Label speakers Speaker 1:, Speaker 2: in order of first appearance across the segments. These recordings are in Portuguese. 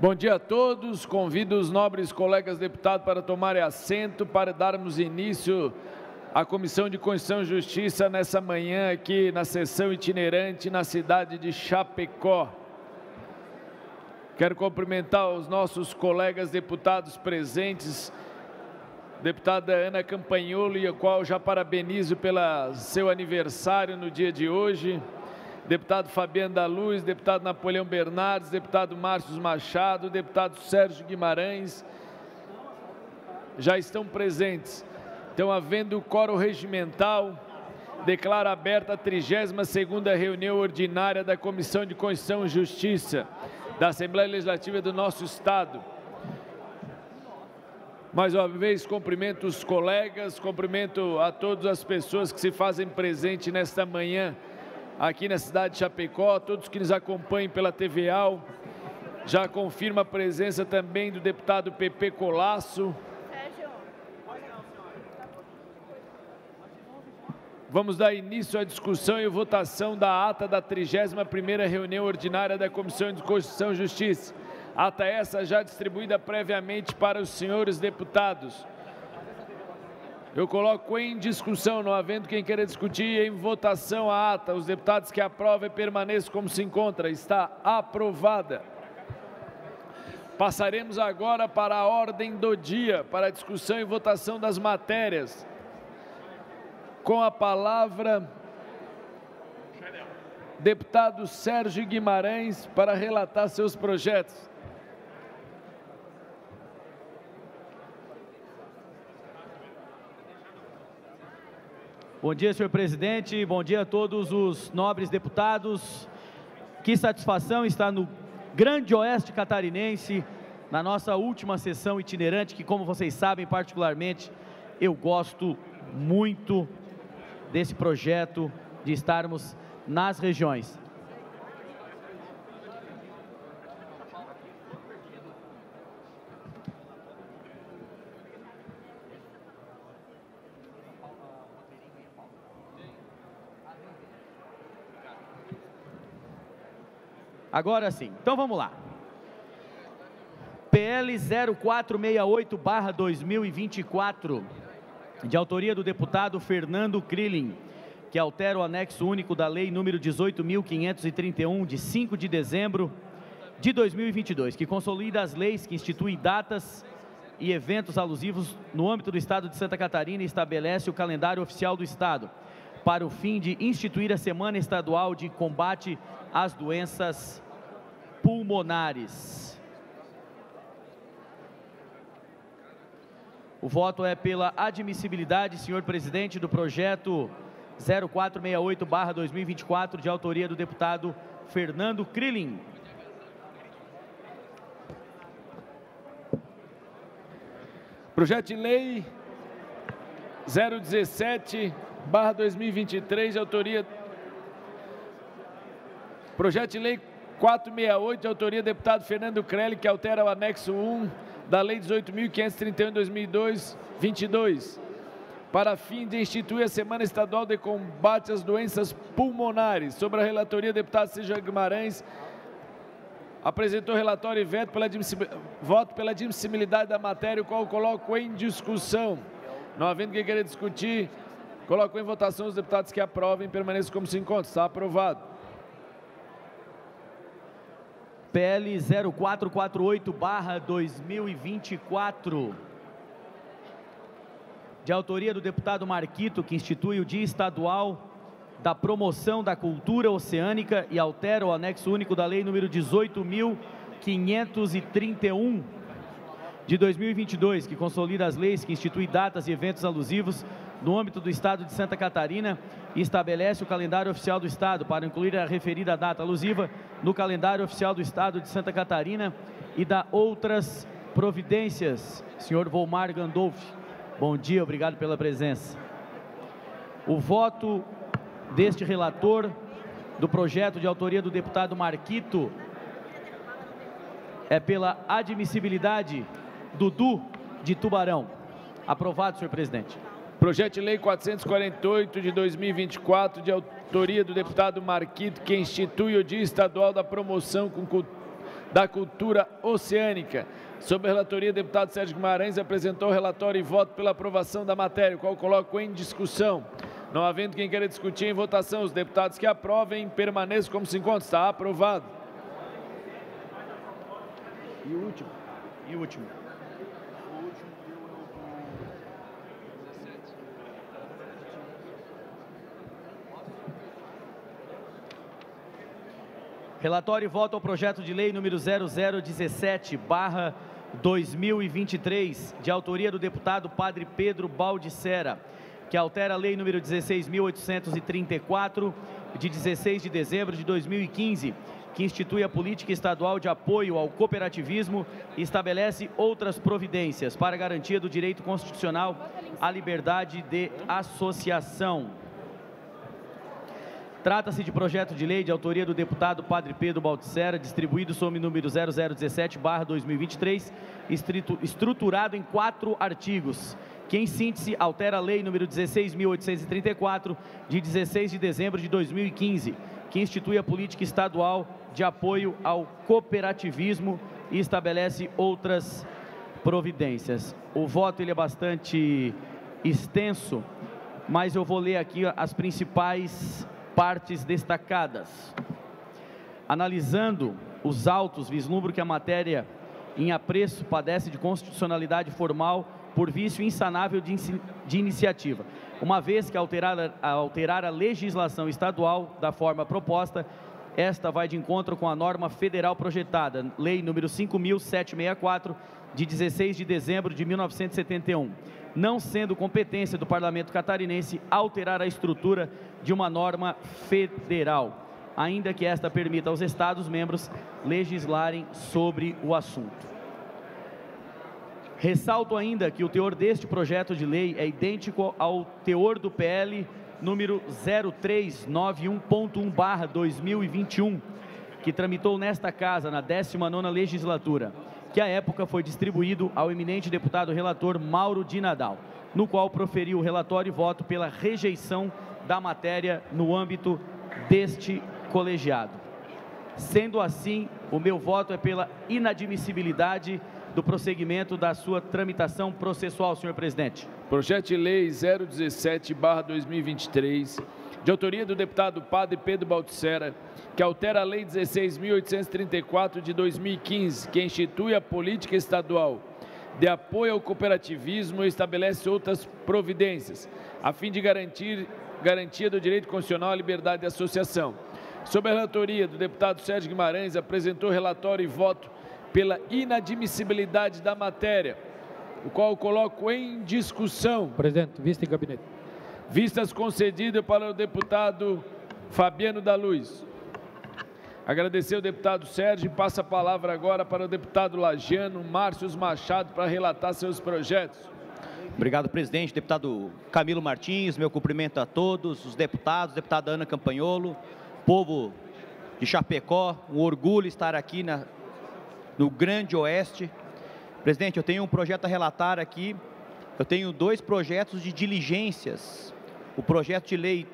Speaker 1: Bom dia a todos, convido os nobres colegas deputados para tomarem assento para darmos início à Comissão de Constituição e Justiça nessa manhã aqui na sessão itinerante na cidade de Chapecó. Quero cumprimentar os nossos colegas deputados presentes, deputada Ana Campagnolo, a qual já parabenizo pelo seu aniversário no dia de hoje, deputado Fabiano da Luz, deputado Napoleão Bernardes, deputado Márcio Machado, deputado Sérgio Guimarães, já estão presentes. Então, havendo quórum regimental, declaro aberta a 32ª reunião ordinária da Comissão de Constituição e Justiça da Assembleia Legislativa do nosso Estado. Mais uma vez, cumprimento os colegas, cumprimento a todas as pessoas que se fazem presente nesta manhã aqui na cidade de Chapecó, todos que nos acompanham pela TVA. Já confirmo a presença também do deputado Pepe Colasso. Vamos dar início à discussão e votação da ata da 31ª reunião ordinária da Comissão de Constituição e Justiça. Ata essa já distribuída previamente para os senhores deputados. Eu coloco em discussão, não havendo quem queira discutir, em votação a ata. Os deputados que aprovam permaneçam como se encontra. Está aprovada. Passaremos agora para a ordem do dia, para a discussão e votação das matérias. Com a palavra, deputado Sérgio Guimarães, para relatar seus projetos.
Speaker 2: Bom dia, senhor presidente. Bom dia a todos os nobres deputados. Que satisfação estar no Grande Oeste Catarinense, na nossa última sessão itinerante, que, como vocês sabem, particularmente, eu gosto muito desse projeto de estarmos nas regiões. Agora sim, então vamos lá. PL 0468/2024, de autoria do deputado Fernando Krilling, que altera o anexo único da Lei número 18.531, de 5 de dezembro de 2022, que consolida as leis que instituem datas e eventos alusivos no âmbito do Estado de Santa Catarina e estabelece o calendário oficial do Estado, para o fim de instituir a Semana Estadual de Combate às Doenças Pulmonares. O voto é pela admissibilidade, senhor presidente, do projeto 0468/2024, de autoria do deputado Fernando Krilling.
Speaker 1: Projeto de lei 017/2023, de autoria... Projeto de lei 468, de autoria do deputado Fernando Krilling, que altera o anexo 1 da Lei 18.531 de 2022, para fim de instituir a Semana Estadual de Combate às Doenças Pulmonares. Sobre a relatoria, o deputado Sérgio Guimarães apresentou relatório e voto pela admissibilidade da matéria, o qual coloco em discussão. Não havendo quem queira discutir, coloco em votação os deputados que aprovem, permaneçam como se encontram. Está aprovado.
Speaker 2: PL 0448/2024, de autoria do deputado Marquito, que institui o Dia Estadual da Promoção da Cultura Oceânica e altera o anexo único da Lei número 18.531 de 2022, que consolida as leis que instituem datas e eventos alusivos no âmbito do Estado de Santa Catarina e estabelece o calendário oficial do Estado para incluir a referida data alusiva no calendário oficial do Estado de Santa Catarina e da outras providências. Senhor Volmar Gandolfi, bom dia, obrigado pela presença. O voto deste relator do projeto de autoria do deputado Marquito é pela admissibilidade do DU de Tubarão. Aprovado, senhor presidente.
Speaker 1: Projeto de lei 448 de 2024, de autoria do deputado Marquito, que institui o Dia Estadual da Promoção da cultura oceânica. Sob a relatoria, o deputado Sérgio Guimarães apresentou o relatório e voto pela aprovação da matéria, o qual coloco em discussão. Não havendo quem queira discutir em votação, os deputados que aprovem permaneçam como se encontra. Está aprovado.
Speaker 2: E o último? E o último? Relatório e voto ao projeto de lei número 0017/2023, de autoria do deputado Padre Pedro Baldissera, que altera a lei número 16.834, de 16 de dezembro de 2015, que institui a política estadual de apoio ao cooperativismo e estabelece outras providências para a garantia do direito constitucional à liberdade de associação. Trata-se de projeto de lei de autoria do deputado Padre Pedro Baldissera, distribuído sob o número 0017/2023, estruturado em 4 artigos, que em síntese altera a lei número 16.834, de 16 de dezembro de 2015, que institui a política estadual de apoio ao cooperativismo e estabelece outras providências. O voto ele é bastante extenso, mas eu vou ler aqui as principais partes destacadas. Analisando os autos, vislumbro que a matéria em apreço padece de constitucionalidade formal por vício insanável de iniciativa, uma vez que alterar a legislação estadual da forma proposta, esta vai de encontro com a norma federal projetada, lei número 5.764, de 16 de dezembro de 1971, não sendo competência do Parlamento catarinense alterar a estrutura de uma norma federal, ainda que esta permita aos Estados-membros legislarem sobre o assunto. Ressalto ainda que o teor deste projeto de lei é idêntico ao teor do PL número 0391.1/2021, que tramitou nesta Casa na 19ª legislatura, que à época foi distribuído ao eminente deputado relator Mauro de Nadal, no qual proferiu o relatório e voto pela rejeição da matéria no âmbito deste colegiado. Sendo assim, o meu voto é pela inadmissibilidade do prosseguimento da sua tramitação processual, senhor presidente.
Speaker 1: Projeto de lei 017/2023, de autoria do deputado Padre Pedro Baldissera, que altera a lei 16.834 de 2015, que institui a política estadual de apoio ao cooperativismo e estabelece outras providências, a fim de garantia do direito constitucional à liberdade de associação. Sob a relatoria do deputado Sérgio Guimarães, apresentou relatório e voto pela inadmissibilidade da matéria, o qual coloco em discussão.
Speaker 3: Presidente, vista em gabinete.
Speaker 1: Vistas concedidas para o deputado Fabiano da Luz. Agradecer ao deputado Sérgio e passa a palavra agora para o deputado lagiano Márcio Machado para relatar seus projetos.
Speaker 4: Obrigado, presidente. Deputado Camilo Martins, meu cumprimento a todos os deputados, deputada Ana Campanholo, povo de Chapecó, um orgulho estar aqui no Grande Oeste. Presidente, eu tenho um projeto a relatar aqui, eu tenho 2 projetos de diligências, o projeto de lei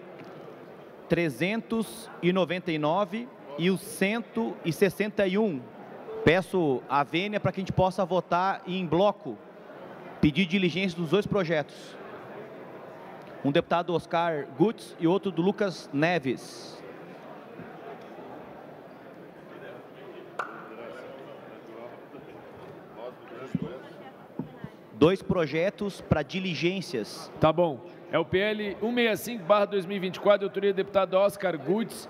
Speaker 4: 399 e o 161. Peço a vênia para que a gente possa votar em bloco, pedir diligência dos 2 projetos. Um deputado Oscar Gutz e outro do Lucas Neves. Dois projetos para diligências.
Speaker 1: Tá bom. É o PL 165/2024, de autoria do deputado Oscar Gutz,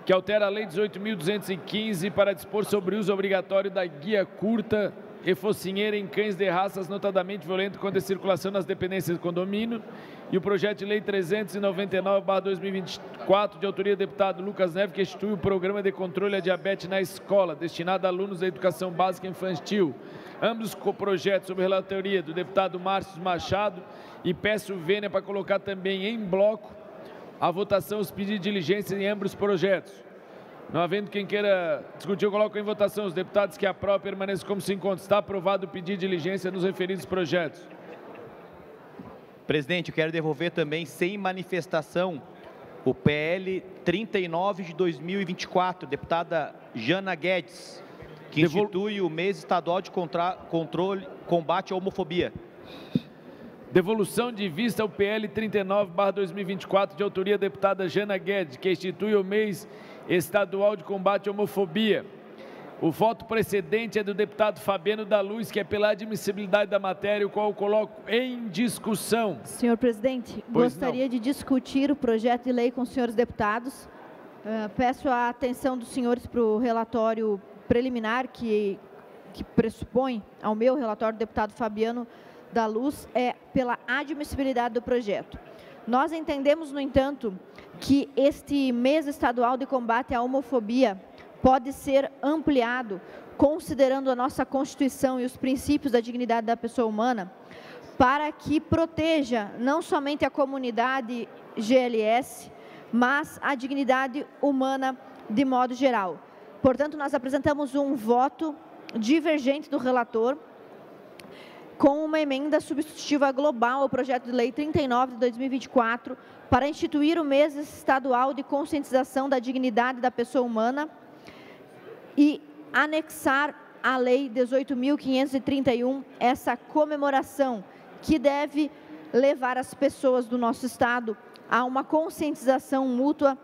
Speaker 1: que altera a lei 18.215 para dispor sobre o uso obrigatório da guia curta e focinheira em cães de raças notadamente violentos contra a circulação nas dependências do condomínio, e o projeto de lei 399/2024, de autoria do deputado Lucas Neves, que institui o programa de controle à diabetes na escola, destinado a alunos da educação básica infantil. Ambos projetos sob relatoria do deputado Márcio Machado, e peço vênia para colocar também em bloco a votação os pedidos de diligência em ambos projetos. Não havendo quem queira discutir, eu coloco em votação. Os deputados que aprovam permaneçam como se encontram. Está aprovado o pedido de diligência nos referidos projetos.
Speaker 4: Presidente, eu quero devolver também sem manifestação o PL 39 de 2024, deputada Jana Guedes, que institui o mês estadual de combate à homofobia.
Speaker 1: Devolução de vista ao PL 39/2024, de autoria da deputada Jana Guedes, que institui o mês estadual de combate à homofobia. O voto precedente é do deputado Fabiano da Luz, que é pela admissibilidade da matéria, o qual eu coloco em discussão.
Speaker 3: Senhor presidente, gostaria de discutir o projeto de lei com os senhores deputados. Peço a atenção dos senhores para o relatório preliminar que pressupõe ao meu relatório do deputado Fabiano da Luz, é pela admissibilidade do projeto. Nós entendemos, no entanto, que este mês estadual de combate à homofobia pode ser ampliado, considerando a nossa Constituição e os princípios da dignidade da pessoa humana, para que proteja não somente a comunidade GLS, mas a dignidade humana de modo geral. Portanto, nós apresentamos um voto divergente do relator, com uma emenda substitutiva global ao projeto de lei 39 de 2024, para instituir o mês estadual de conscientização da dignidade da pessoa humana e anexar à lei 18.531 essa comemoração, que deve levar as pessoas do nosso estado a uma conscientização mútua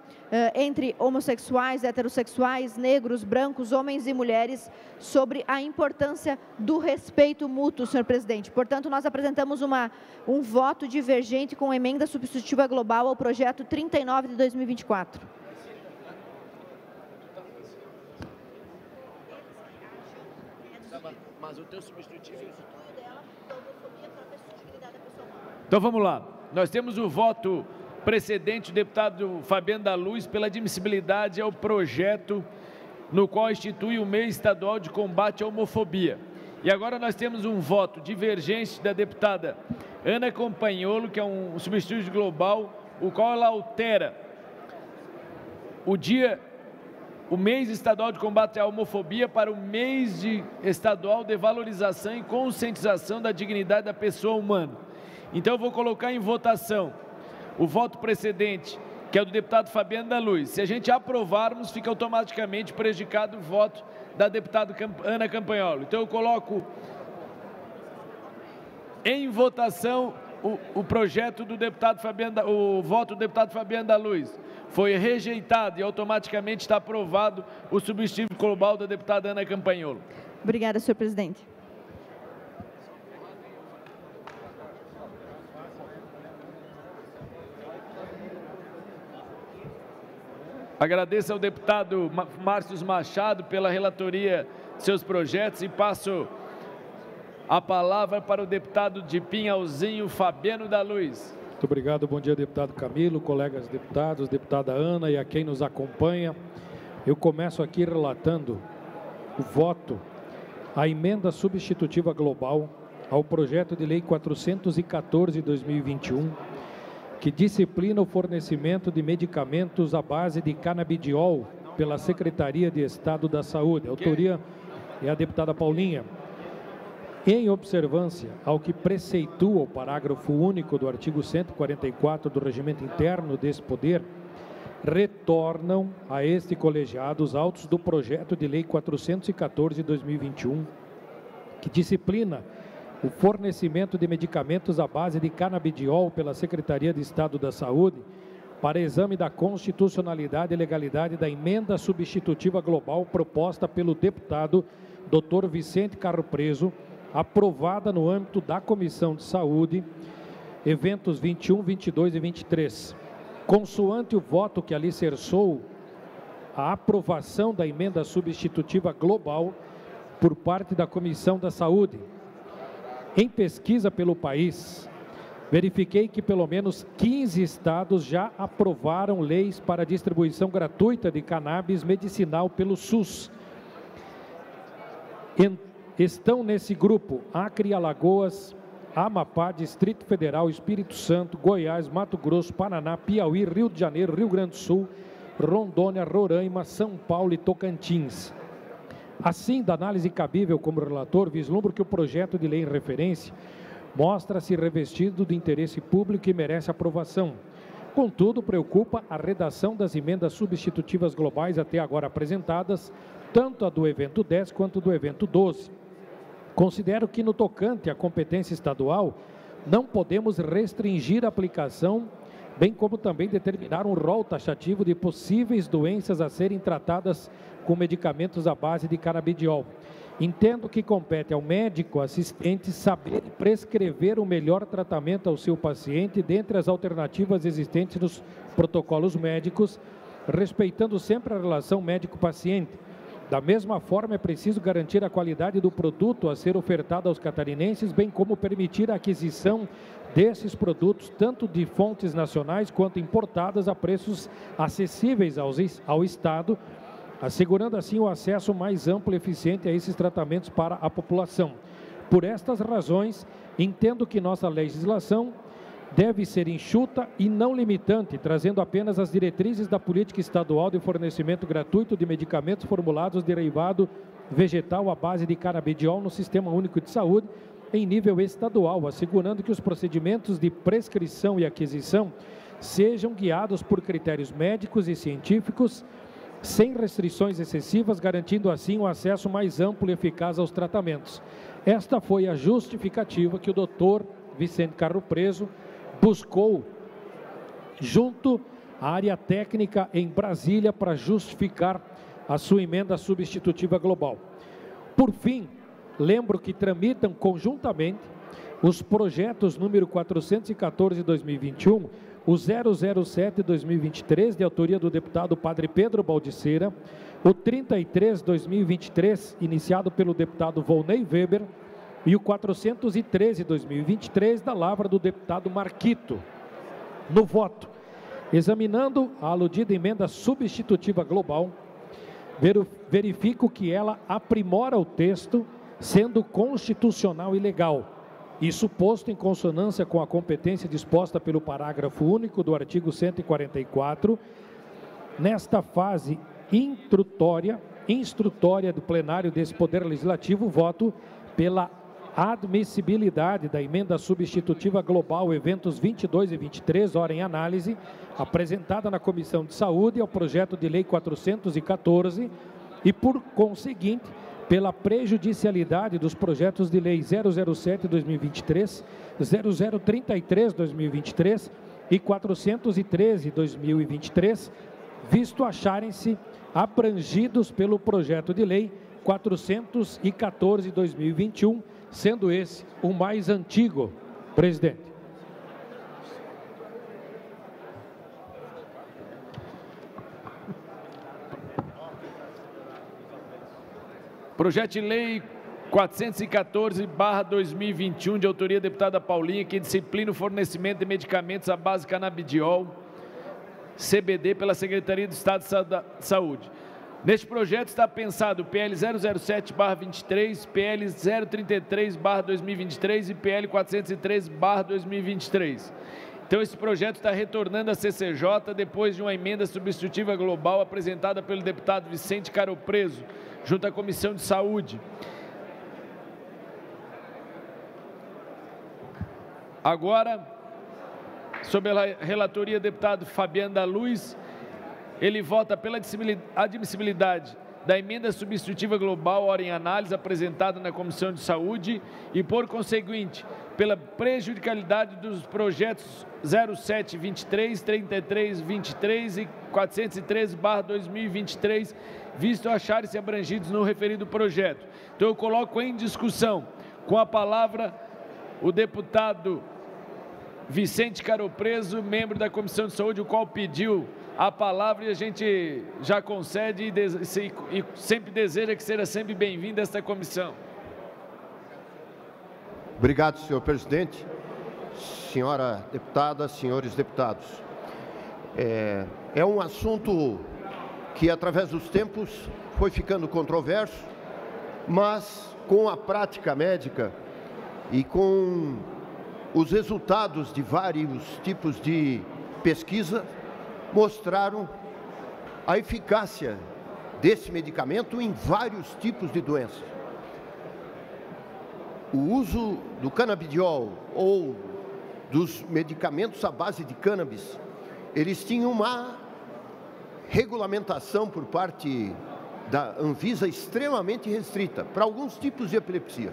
Speaker 3: entre homossexuais, heterossexuais, negros, brancos, homens e mulheres, sobre a importância do respeito mútuo, senhor presidente. Portanto, nós apresentamos um voto divergente com emenda substitutiva global ao projeto 39 de 2024.
Speaker 1: Mas o teu substitutivo... Então vamos lá. Nós temos o voto precedente do deputado Fabiano da Luz pela admissibilidade ao projeto no qual institui o mês estadual de combate à homofobia. E agora nós temos um voto divergente da deputada Ana Campagnolo, que é um substituto global, o qual ela altera o mês estadual de combate à homofobia para o mês estadual de valorização e conscientização da dignidade da pessoa humana. Então eu vou colocar em votação o voto precedente, que é do deputado Fabiano da Luz. Se a gente aprovarmos, fica automaticamente prejudicado o voto da deputada Ana Campagnolo. Então eu coloco em votação o projeto do deputado Fabiano, o voto do deputado Fabiano da Luz. Foi rejeitado e automaticamente está aprovado o substitutivo global da deputada Ana Campagnolo.
Speaker 3: Obrigada, senhor presidente.
Speaker 1: Agradeço ao deputado Márcio Machado pela relatoria de seus projetos e passo a palavra para o deputado de Pinhalzinho, Fabiano da Luz.
Speaker 5: Muito obrigado, bom dia, deputado Camilo, colegas deputados, deputada Ana e a quem nos acompanha. Eu começo aqui relatando o voto à emenda substitutiva global ao projeto de lei 414 de 2021, que disciplina o fornecimento de medicamentos à base de canabidiol pela Secretaria de Estado da Saúde. A autoria é a deputada Paulinha. Em observância ao que preceitua o parágrafo único do artigo 144 do Regimento Interno desse Poder, retornam a este colegiado os autos do projeto de lei 414 de 2021, que disciplina o fornecimento de medicamentos à base de canabidiol pela Secretaria de Estado da Saúde para exame da constitucionalidade e legalidade da emenda substitutiva global proposta pelo deputado Dr. Vicente Carro Preso, aprovada no âmbito da Comissão de Saúde, eventos 21, 22 e 23. Consoante o voto que alicerçou a aprovação da emenda substitutiva global por parte da Comissão da Saúde, em pesquisa pelo país, verifiquei que pelo menos 15 estados já aprovaram leis para distribuição gratuita de cannabis medicinal pelo SUS. Estão nesse grupo Acre, Alagoas, Amapá, Distrito Federal, Espírito Santo, Goiás, Mato Grosso, Paraná, Piauí, Rio de Janeiro, Rio Grande do Sul, Rondônia, Roraima, São Paulo e Tocantins. Assim, da análise cabível como relator, vislumbro que o projeto de lei em referência mostra-se revestido de interesse público e merece aprovação, Contudo, preocupa a redação das emendas substitutivas globais até agora apresentadas, tanto a do evento 10 quanto do evento 12. Considero que, no tocante à competência estadual, não podemos restringir a aplicação, bem como também determinar um rol taxativo de possíveis doenças a serem tratadas com medicamentos à base de canabidiol. Entendo que compete ao médico assistente saber prescrever o melhor tratamento ao seu paciente dentre as alternativas existentes nos protocolos médicos, respeitando sempre a relação médico-paciente. Da mesma forma, é preciso garantir a qualidade do produto a ser ofertado aos catarinenses, bem como permitir a aquisição desses produtos, tanto de fontes nacionais quanto importadas, a preços acessíveis ao Estado, assegurando assim o acesso mais amplo e eficiente a esses tratamentos para a população. Por estas razões, entendo que nossa legislação deve ser enxuta e não limitante, trazendo apenas as diretrizes da política estadual de fornecimento gratuito de medicamentos formulados de derivado vegetal à base de canabidiol no Sistema Único de Saúde em nível estadual, assegurando que os procedimentos de prescrição e aquisição sejam guiados por critérios médicos e científicos, sem restrições excessivas, garantindo assim o acesso mais amplo e eficaz aos tratamentos. Esta foi a justificativa que o Dr. Vicente Carro Preso buscou junto à área técnica em Brasília para justificar a sua emenda substitutiva global. Por fim, lembro que tramitam conjuntamente os projetos número 414/2021, o 007/2023, de autoria do deputado Padre Pedro Baldiceira, o 33/2023, iniciado pelo deputado Volney Weber, e o 413/2023, da lavra do deputado Marquito. No voto, examinando a aludida emenda substitutiva global, verifico que ela aprimora o texto, sendo constitucional e legal. Isso posto em consonância com a competência disposta pelo parágrafo único do artigo 144, nesta fase instrutória do plenário desse Poder Legislativo, voto pela admissibilidade da emenda substitutiva global eventos 22 e 23, hora em análise, apresentada na Comissão de Saúde ao projeto de lei 414 e, por conseguinte, pela prejudicialidade dos projetos de lei 007/2023, 0033/2023 e 413/2023, visto acharem-se abrangidos pelo projeto de lei 414/2021, sendo esse o mais antigo, presidente.
Speaker 1: Projeto de lei 414/2021, de autoria da deputada Paulinha, que disciplina o fornecimento de medicamentos à base de canabidiol, CBD, pela Secretaria do Estado de Saúde. Neste projeto está pensado o PL 007/23, PL 033/2023 e PL 413/2023. Então, esse projeto está retornando à CCJ depois de uma emenda substitutiva global apresentada pelo deputado Vicente Carro Preso, junto à Comissão de Saúde. Agora, sob a relatoria do deputado Fabiano da Luz, ele vota pela admissibilidade da emenda substitutiva global, hora em análise, apresentada na Comissão de Saúde e, por conseguinte, pela prejudicialidade dos projetos 07/23, 33/23 e 413/2023, visto acharem-se abrangidos no referido projeto. Então, eu coloco em discussão, com a palavra, o deputado Vicente Carro Preso, membro da Comissão de Saúde, o qual pediu a palavra, e a gente já concede e sempre deseja que seja sempre bem-vindo a esta comissão.
Speaker 6: Obrigado, senhor presidente. Senhora deputada, senhores deputados. É um assunto que, através dos tempos, foi ficando controverso, mas com a prática médica e com os resultados de vários tipos de pesquisa, mostraram a eficácia desse medicamento em vários tipos de doenças. O uso do canabidiol ou dos medicamentos à base de cannabis eles tinham uma regulamentação por parte da Anvisa extremamente restrita para alguns tipos de epilepsia.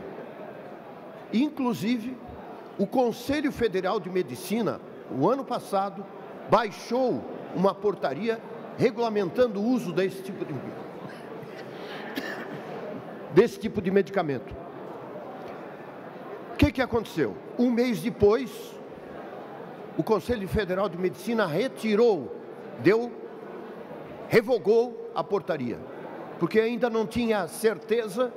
Speaker 6: Inclusive, o Conselho Federal de Medicina, o ano passado, baixou uma portaria regulamentando o uso desse tipo de medicamento. O que aconteceu? Um mês depois, o Conselho Federal de Medicina revogou a portaria, porque ainda não tinha certeza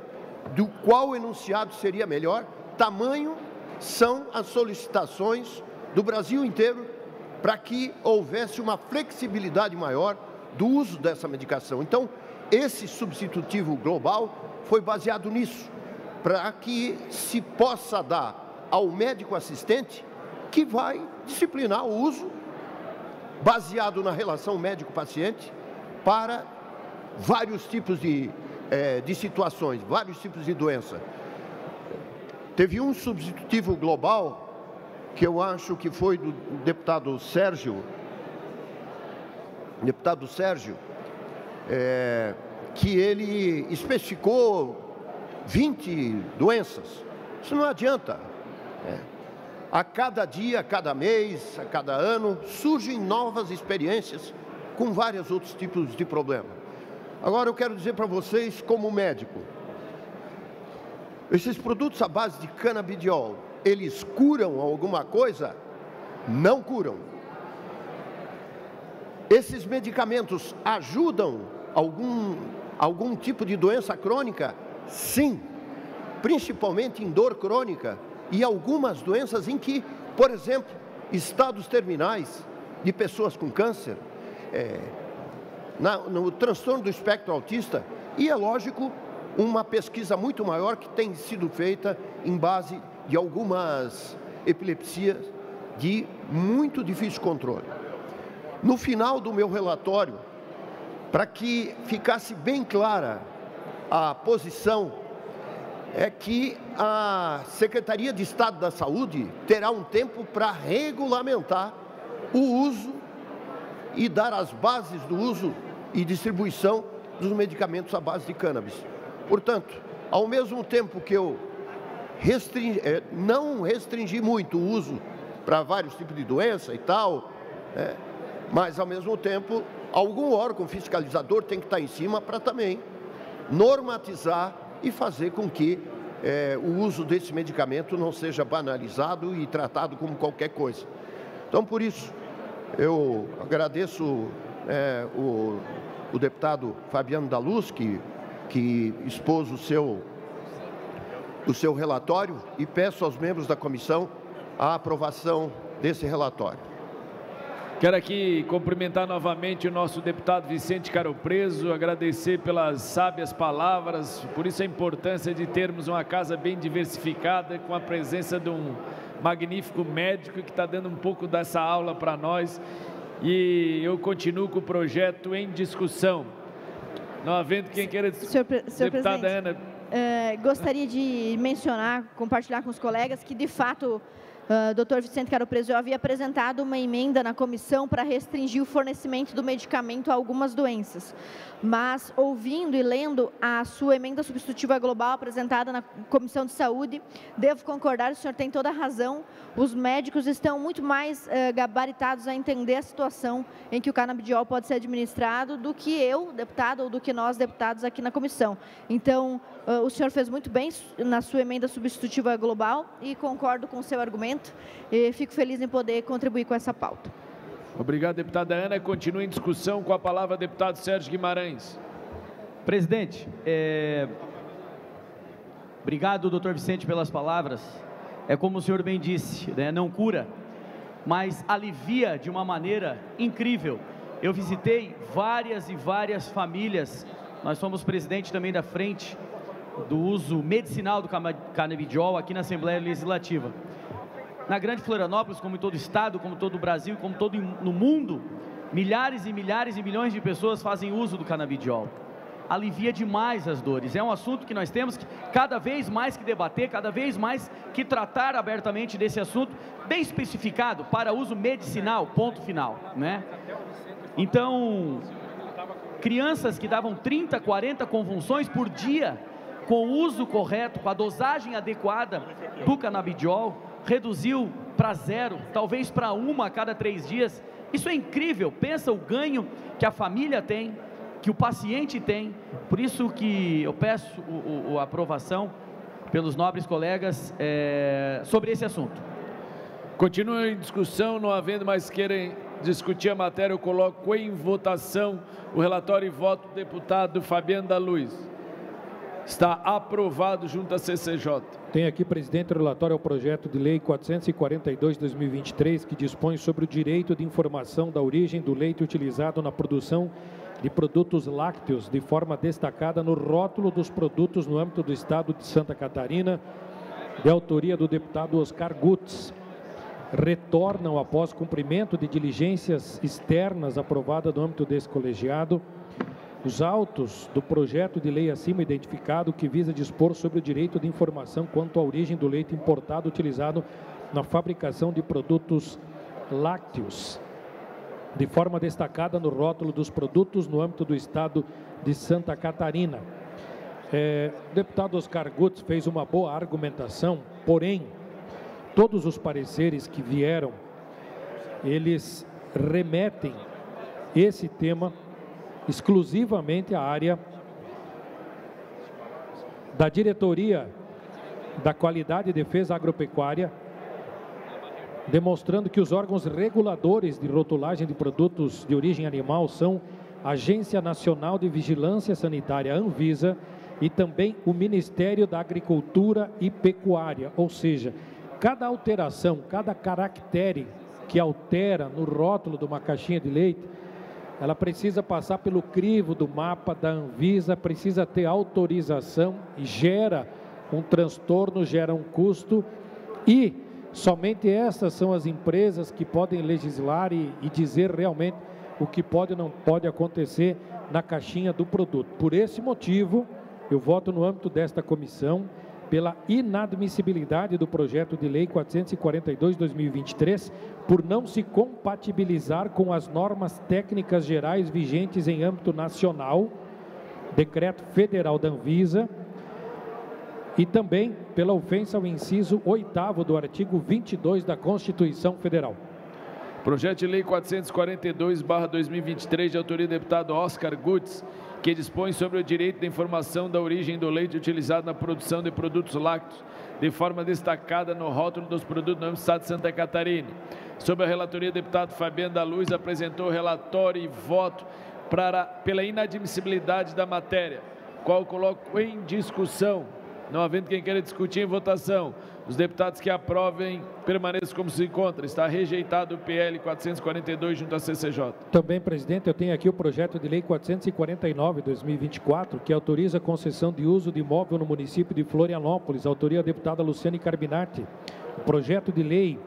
Speaker 6: do qual enunciado seria melhor. Tamanho são as solicitações do Brasil inteiro para que houvesse uma flexibilidade maior do uso dessa medicação. Então, esse substitutivo global foi baseado nisso, para que se possa dar ao médico assistente que vai disciplinar o uso, baseado na relação médico-paciente, para vários tipos de situações, vários tipos de doença. Teve um substitutivo global, que eu acho que foi do deputado Sérgio, que ele especificou 20 doenças. Isso não adianta. A cada dia, a cada mês, a cada ano, surgem novas experiências com vários outros tipos de problema. Agora eu quero dizer para vocês, como médico, esses produtos à base de canabidiol, eles curam alguma coisa? Não curam. Esses medicamentos ajudam algum tipo de doença crônica? Sim, principalmente em dor crônica e algumas doenças em que, por exemplo, estados terminais de pessoas com câncer, no transtorno do espectro autista, e é lógico, uma pesquisa muito maior que tem sido feita em base de algumas epilepsias de muito difícil controle. No final do meu relatório, para que ficasse bem clara a posição, é que a Secretaria de Estado da Saúde terá um tempo para regulamentar o uso e dar as bases do uso e distribuição dos medicamentos à base de cannabis. Portanto, ao mesmo tempo que eu não restringi muito o uso para vários tipos de doença e tal, mas ao mesmo tempo, algum órgão fiscalizador tem que estar em cima para também normatizar e fazer com que o uso desse medicamento não seja banalizado e tratado como qualquer coisa. Então, por isso, eu agradeço o deputado Fabiano da Luz, que expôs o seu relatório, e peço aos membros da comissão a aprovação desse relatório.
Speaker 1: Quero aqui cumprimentar novamente o nosso deputado Vicente Caropreso, agradecer pelas sábias palavras, por isso a importância de termos uma casa bem diversificada, com a presença de um magnífico médico que está dando um pouco dessa aula para nós, e eu continuo com o projeto em discussão. Não havendo quem queira...
Speaker 3: Senhor
Speaker 1: deputada Ana...
Speaker 3: gostaria de mencionar, compartilhar com os colegas que, de fato, Dr. Vicente Caropreso, eu havia apresentado uma emenda na comissão para restringir o fornecimento do medicamento a algumas doenças. Mas, ouvindo e lendo a sua emenda substitutiva global apresentada na Comissão de Saúde, devo concordar, o senhor tem toda a razão, os médicos estão muito mais gabaritados a entender a situação em que o canabidiol pode ser administrado do que eu, deputado, ou do que nós, deputados, aqui na comissão. Então, o senhor fez muito bem na sua emenda substitutiva global e concordo com o seu argumento e fico feliz em poder contribuir com essa pauta.
Speaker 1: Obrigado, deputada Ana. Continua em discussão, com a palavra o deputado Sérgio Guimarães.
Speaker 2: Presidente, obrigado, doutor Vicente, pelas palavras. É como o senhor bem disse, né? Não cura, mas alivia de uma maneira incrível. Eu visitei várias e várias famílias, nós somos presidente também da frente do uso medicinal do canabidiol aqui na Assembleia Legislativa. Na Grande Florianópolis, como em todo o estado, como todo o Brasil, como todo no mundo, milhares e milhares e milhões de pessoas fazem uso do canabidiol. alivia demais as dores. É um assunto que nós temos que cada vez mais que debater, cada vez mais que tratar abertamente desse assunto, bem especificado para uso medicinal, ponto final, né? Então, crianças que davam 30, 40 convulsões por dia, com o uso correto, com a dosagem adequada do canabidiol, reduziu para 0, talvez para 1 a cada 3 dias. Isso é incrível, pensa o ganho que a família tem, que o paciente tem. Por isso que eu peço a aprovação pelos nobres colegas sobre esse assunto.
Speaker 1: Continua em discussão, não havendo mais querem discutir a matéria, eu coloco em votação o relatório e voto do deputado Fabiano da Luz. Está aprovado junto à CCJ.
Speaker 5: Tem aqui, presidente, o relatório ao projeto de lei 442/2023, que dispõe sobre o direito de informação da origem do leite utilizado na produção de produtos lácteos, de forma destacada no rótulo dos produtos no âmbito do estado de Santa Catarina, de autoria do deputado Oscar Gutz. Retornam após cumprimento de diligências externas aprovadas no âmbito desse colegiado, os autos do projeto de lei acima identificado, que visa dispor sobre o direito de informação quanto à origem do leite importado utilizado na fabricação de produtos lácteos, de forma destacada no rótulo dos produtos no âmbito do estado de Santa Catarina. O deputado Oscar Gutz fez uma boa argumentação, porém, todos os pareceres que vieram, eles remetem esse tema exclusivamente à área da Diretoria da Qualidade e Defesa Agropecuária, demonstrando que os órgãos reguladores de rotulagem de produtos de origem animal são a Agência Nacional de Vigilância Sanitária, Anvisa, e também o Ministério da Agricultura e Pecuária, ou seja, cada alteração, cada caractere que altera no rótulo de uma caixinha de leite, ela precisa passar pelo crivo do mapa da Anvisa, precisa ter autorização e gera um transtorno, gera um custo, e somente essas são as empresas que podem legislar e dizer realmente o que pode e não pode acontecer na caixinha do produto. Por esse motivo, eu voto no âmbito desta comissão pela inadmissibilidade do projeto de lei 442/2023, por não se compatibilizar com as normas técnicas gerais vigentes em âmbito nacional, decreto federal da Anvisa, e também pela ofensa ao inciso 8º do artigo 22 da Constituição Federal.
Speaker 1: Projeto de lei 442/2023, de autoria do deputado Oscar Gutz, que dispõe sobre o direito de informação da origem do leite utilizado na produção de produtos lácteos, de forma destacada no rótulo dos produtos no âmbito do estado de Santa Catarina. Sob a relatoria do deputado Fabiano da Luz, apresentou o relatório e voto pela inadmissibilidade da matéria, qual coloco em discussão. Não havendo quem queira discutir, em votação. Os deputados que aprovem, permaneçam como se encontra. Está rejeitado o PL 442 junto à CCJ.
Speaker 5: Também, presidente, eu tenho aqui o projeto de lei 449/2024, que autoriza a concessão de uso de imóvel no município de Florianópolis, autoria da deputada Luciane Carbinati. O projeto de lei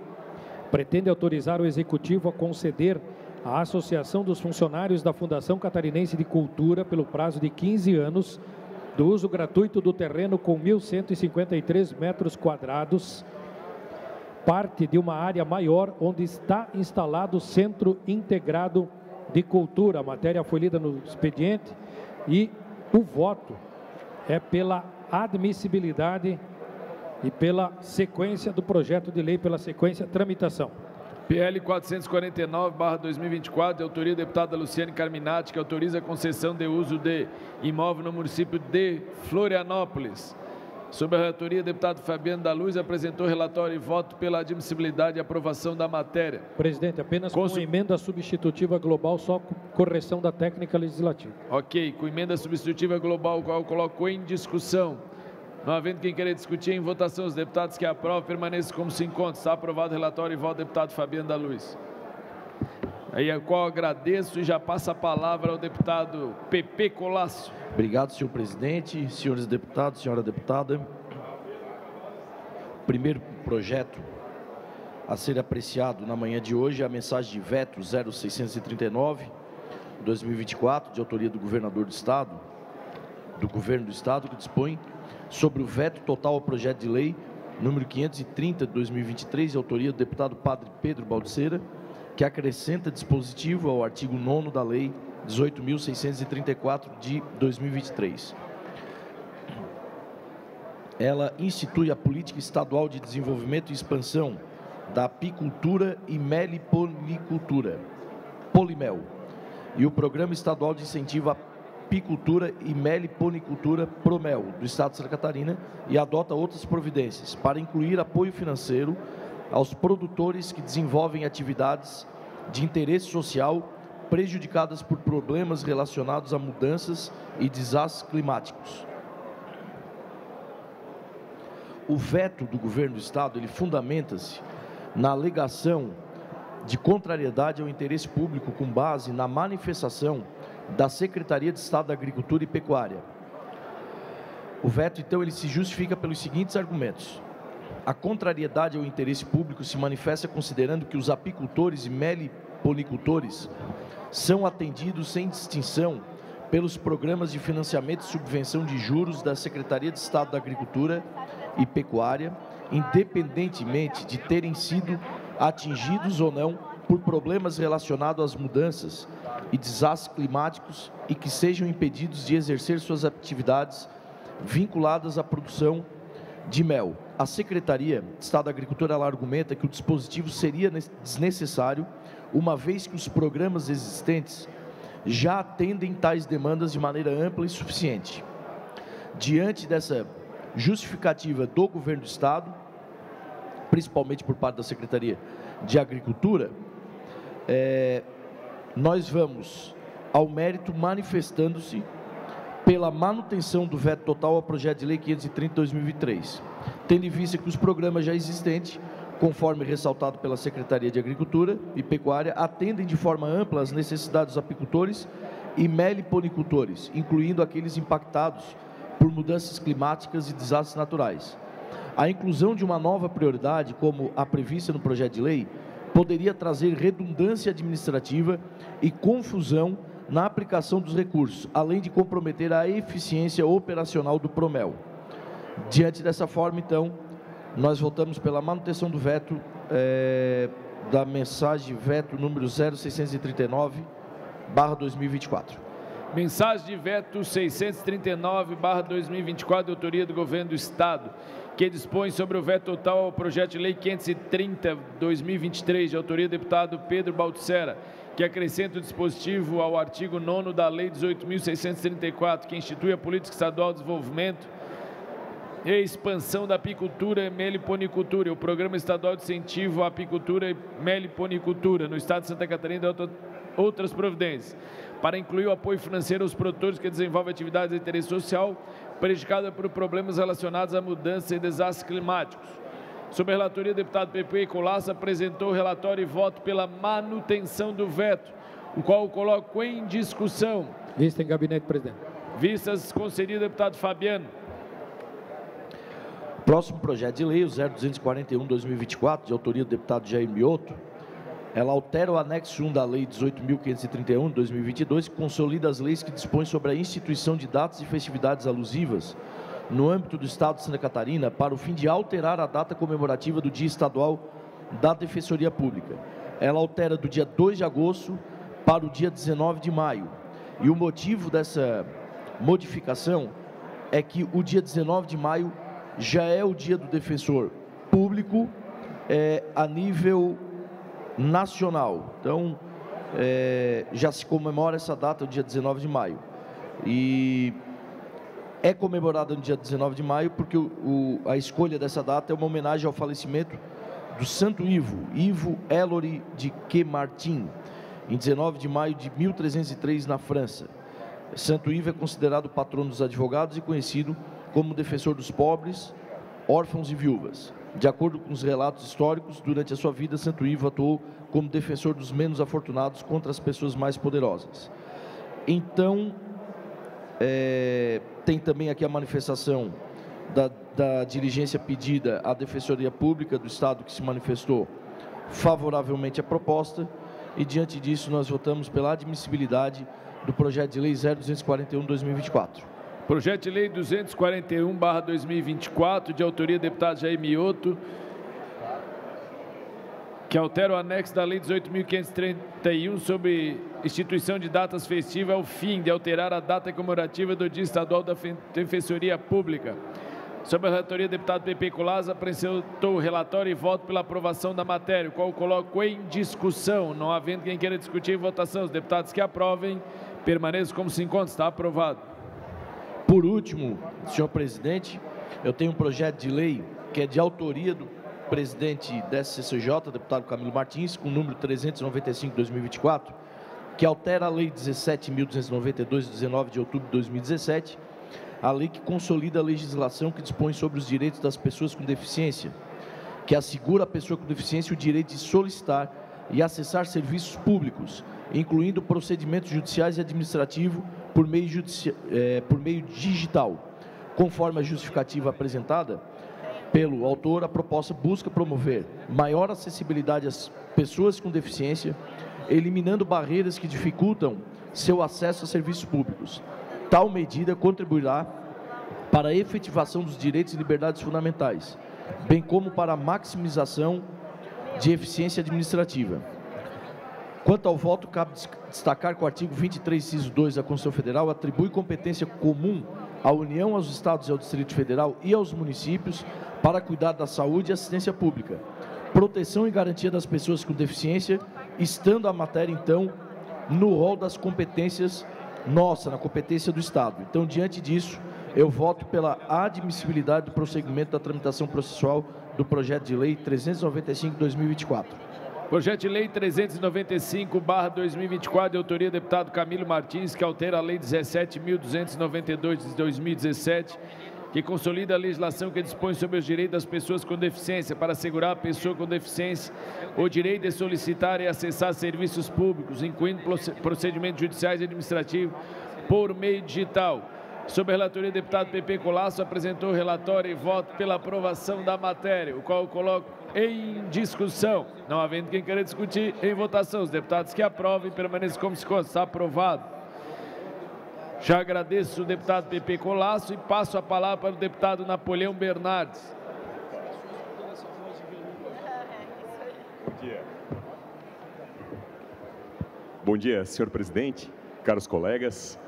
Speaker 5: pretende autorizar o Executivo a conceder à Associação dos Funcionários da Fundação Catarinense de Cultura, pelo prazo de 15 anos, do uso gratuito do terreno com 1.153 metros quadrados, parte de uma área maior onde está instalado o Centro Integrado de Cultura. A matéria foi lida no expediente e o voto é pela admissibilidade e pela sequência do projeto de lei, pela sequência tramitação.
Speaker 1: PL 449/2024, de autoria da deputada Luciane Carminati, que autoriza a concessão de uso de imóvel no município de Florianópolis. Sob a relatoria, o deputado Fabiano da Luz apresentou relatório e voto pela admissibilidade e aprovação da matéria.
Speaker 5: Presidente, apenas com emenda substitutiva global, só correção da técnica legislativa.
Speaker 1: Ok, com emenda substitutiva global, qual eu coloco em discussão. Não havendo quem queira discutir, em votação, os deputados que aprovam permaneçam como se encontram. Está aprovado o relatório e voto do deputado Fabiano da Luz. Aí a qual agradeço e já passa a palavra ao deputado Pepe Colasso.
Speaker 7: Obrigado, senhor presidente, senhores deputados, senhora deputada. Primeiro projeto a ser apreciado na manhã de hoje é a mensagem de veto 0639/2024, de autoria do governador do estado, do Governo do Estado, que dispõe sobre o veto total ao projeto de lei número 530 de 2023, de autoria do deputado Padre Pedro Baldiceira, que acrescenta dispositivo ao artigo 9º da Lei 18.634 de 2023. Ela institui a Política Estadual de Desenvolvimento e Expansão da Apicultura e Meliponicultura, Polimel, e o Programa Estadual de Incentivo à Apicultura e Meliponicultura, Promel, do Estado de Santa Catarina, e adota outras providências para incluir apoio financeiro aos produtores que desenvolvem atividades de interesse social prejudicadas por problemas relacionados a mudanças e desastres climáticos. O veto do Governo do Estado, ele fundamenta-se na alegação de contrariedade ao interesse público com base na manifestação da Secretaria de Estado da Agricultura e Pecuária. O veto, então, ele se justifica pelos seguintes argumentos. A contrariedade ao interesse público se manifesta considerando que os apicultores e meliponicultores são atendidos sem distinção pelos programas de financiamento e subvenção de juros da Secretaria de Estado da Agricultura e Pecuária, independentemente de terem sido atingidos ou não por problemas relacionados às mudanças e desastres climáticos e que sejam impedidos de exercer suas atividades vinculadas à produção de mel. A Secretaria de Estado da Agricultura, ela argumenta que o dispositivo seria desnecessário, uma vez que os programas existentes já atendem tais demandas de maneira ampla e suficiente. Diante dessa justificativa do Governo do Estado, principalmente por parte da Secretaria de Agricultura, nós vamos ao mérito manifestando-se pela manutenção do veto total ao projeto de lei 530/2023, tendo em vista que os programas já existentes, conforme ressaltado pela Secretaria de Agricultura e Pecuária, atendem de forma ampla as necessidades dos apicultores e meliponicultores, incluindo aqueles impactados por mudanças climáticas e desastres naturais. A inclusão de uma nova prioridade, como a prevista no projeto de lei, poderia trazer redundância administrativa e confusão na aplicação dos recursos, além de comprometer a eficiência operacional do Promel. Diante dessa forma, então, nós votamos pela manutenção do veto, da mensagem veto número 0639/2024.
Speaker 1: Mensagem de veto 639/2024, de autoria do Governo do Estado, que dispõe sobre o veto total ao projeto de lei 530/2023, de autoria do deputado Pedro Baldiceira, que acrescenta o dispositivo ao artigo 9º da Lei 18.634, que institui a Política Estadual de Desenvolvimento e Expansão da Apicultura e Meliponicultura, o Programa Estadual de Incentivo à Apicultura e Meliponicultura, no Estado de Santa Catarina, e outras providências, para incluir o apoio financeiro aos produtores que desenvolvem atividades de interesse social prejudicada por problemas relacionados à mudança e desastres climáticos. Sob a relatoria do deputado Pepe Colasso, apresentou o relatório e voto pela manutenção do veto, o qual coloco em discussão.
Speaker 5: Vista em gabinete, presidente.
Speaker 1: Vistas concedidas, deputado Fabiano.
Speaker 7: Próximo projeto de lei, o 0241/2024, de autoria do deputado Jair Mioto, ela altera o anexo 1 da Lei 18.531, de 2022, que consolida as leis que dispõem sobre a instituição de datas e festividades alusivas no âmbito do Estado de Santa Catarina, para o fim de alterar a data comemorativa do Dia Estadual da Defensoria Pública. Ela altera do dia 2 de agosto para o dia 19 de maio. E o motivo dessa modificação é que o dia 19 de maio já é o dia do defensor público a nível nacional. Então, já se comemora essa data, o dia 19 de maio. E é comemorada no dia 19 de maio porque a escolha dessa data é uma homenagem ao falecimento do Santo Ivo Ellory de Quemartin, em 19 de maio de 1303, na França. Santo Ivo é considerado patrono dos advogados e conhecido como defensor dos pobres, órfãos e viúvas. De acordo com os relatos históricos, durante a sua vida, Santo Ivo atuou como defensor dos menos afortunados contra as pessoas mais poderosas. Então, tem também aqui a manifestação da diligência pedida à Defensoria Pública do Estado, que se manifestou favoravelmente à proposta, e diante disso nós votamos pela admissibilidade do projeto de lei 0241/2024.
Speaker 1: Projeto de Lei 241/2024, de autoria do deputado Jair Mioto, que altera o anexo da Lei 18.531 sobre instituição de datas festivas ao fim de alterar a data comemorativa do Dia Estadual da Defensoria Pública. Sob a relatoria do deputado Pepe Colasso, apresentou o relatório e voto pela aprovação da matéria, o qual coloco em discussão. Não havendo quem queira discutir em votação, os deputados que aprovem permaneçam como se encontra. Está aprovado.
Speaker 7: Por último, senhor presidente, eu tenho um projeto de lei que é de autoria do presidente da SCCJ, deputado Camilo Martins, com o número 395/2024, que altera a Lei 17.292, de 19 de outubro de 2017, a lei que consolida a legislação que dispõe sobre os direitos das pessoas com deficiência, que assegura à pessoa com deficiência o direito de solicitar e acessar serviços públicos, incluindo procedimentos judiciais e administrativos por meio digital. Conforme a justificativa apresentada pelo autor, a proposta busca promover maior acessibilidade às pessoas com deficiência, eliminando barreiras que dificultam seu acesso a serviços públicos. Tal medida contribuirá para a efetivação dos direitos e liberdades fundamentais, bem como para a maximização de eficiência administrativa. Quanto ao voto, cabe destacar que o artigo 23, inciso 2 da Constituição Federal atribui competência comum à União, aos Estados e ao Distrito Federal e aos municípios para cuidar da saúde e assistência pública, proteção e garantia das pessoas com deficiência, estando a matéria, então, no rol das competências nossa, na competência do Estado. Então, diante disso, eu voto pela admissibilidade do prosseguimento da tramitação processual do projeto de lei 395/2024.
Speaker 1: Projeto de Lei 395/2024, de autoria do deputado Camilo Martins, que altera a Lei 17.292 de 2017, que consolida a legislação que dispõe sobre os direitos das pessoas com deficiência para assegurar à pessoa com deficiência o direito de solicitar e acessar serviços públicos, incluindo procedimentos judiciais e administrativos, por meio digital. Sob a relatoria do deputado Pepe Colasso, apresentou o relatório e voto pela aprovação da matéria, o qual eu coloco em discussão. Não havendo quem queira discutir, em votação. Os deputados que aprovem permaneçam como se consta. Está aprovado. Já agradeço o deputado Pepe Colasso e passo a palavra para o deputado Napoleão Bernardes.
Speaker 8: Bom dia. Bom dia, senhor presidente, caros colegas,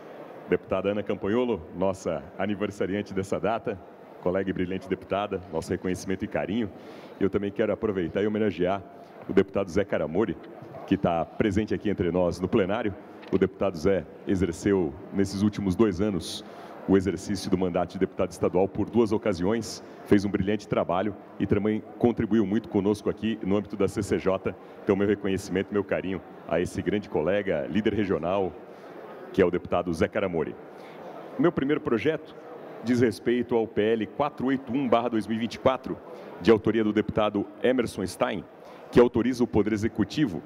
Speaker 8: deputada Ana Campanholo, nossa aniversariante dessa data, colega e brilhante deputada, nosso reconhecimento e carinho. Eu também quero aproveitar e homenagear o deputado Zé Caramori, que está presente aqui entre nós no plenário. O deputado Zé exerceu, nesses últimos 2 anos, o exercício do mandato de deputado estadual por 2 ocasiões, fez um brilhante trabalho e também contribuiu muito conosco aqui no âmbito da CCJ. Então, meu reconhecimento, meu carinho a esse grande colega, líder regional, que é o deputado Zé Caramori. O meu primeiro projeto diz respeito ao PL 481/2024, de autoria do deputado Emerson Stein, que autoriza o Poder Executivo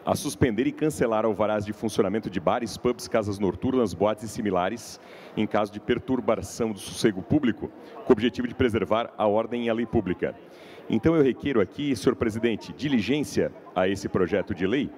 Speaker 8: a suspender e cancelar alvarás de funcionamento de bares, pubs, casas noturnas, boates e similares, em caso de perturbação do sossego público, com o objetivo de preservar a ordem e a lei pública. Então, eu requeiro aqui, senhor presidente, diligência a esse projeto de lei,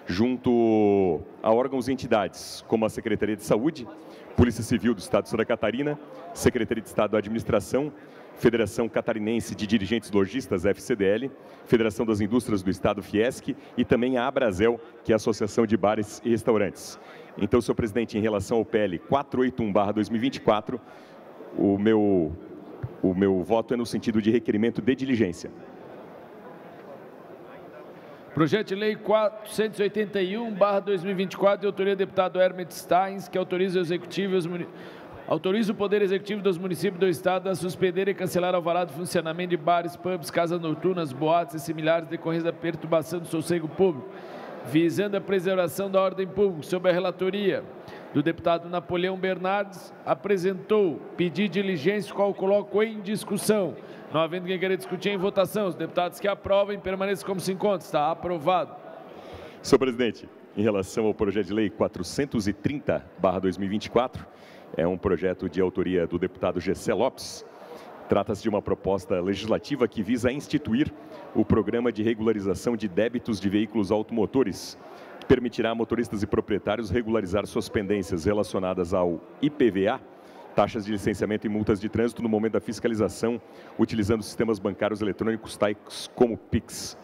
Speaker 8: junto a órgãos e entidades, como a Secretaria de Saúde, Polícia Civil do Estado de Santa Catarina, Secretaria de Estado da Administração, Federação Catarinense de Dirigentes Lojistas, FCDL, Federação das Indústrias do Estado, Fiesc, e também a Abrazel, que é a Associação de Bares e Restaurantes. Então, senhor presidente, em relação ao PL 481/2024, o meu voto é no sentido de requerimento de diligência.
Speaker 1: Projeto de Lei 481/2024, de autoria do deputado Hermes Steins, que autoriza o Poder Executivo dos municípios do Estado a suspender e cancelar alvará de funcionamento de bares, pubs, casas noturnas, boates e similares decorrentes da perturbação do sossego público, visando a preservação da ordem pública. Sob a relatoria do deputado Napoleão Bernardes, apresentou pedido de diligência, qual coloco em discussão. Não havendo quem queira discutir, em votação. Os deputados que aprovem permaneçam como se encontra. Está aprovado.
Speaker 8: Senhor presidente, em relação ao projeto de lei 430/2024, é um projeto de autoria do deputado Gessé Lopes. Trata-se de uma proposta legislativa que visa instituir o programa de regularização de débitos de veículos automotores, que permitirá a motoristas e proprietários regularizar suas pendências relacionadas ao IPVA taxas de licenciamento e multas de trânsito no momento da fiscalização, utilizando sistemas bancários eletrônicos tais como Pix.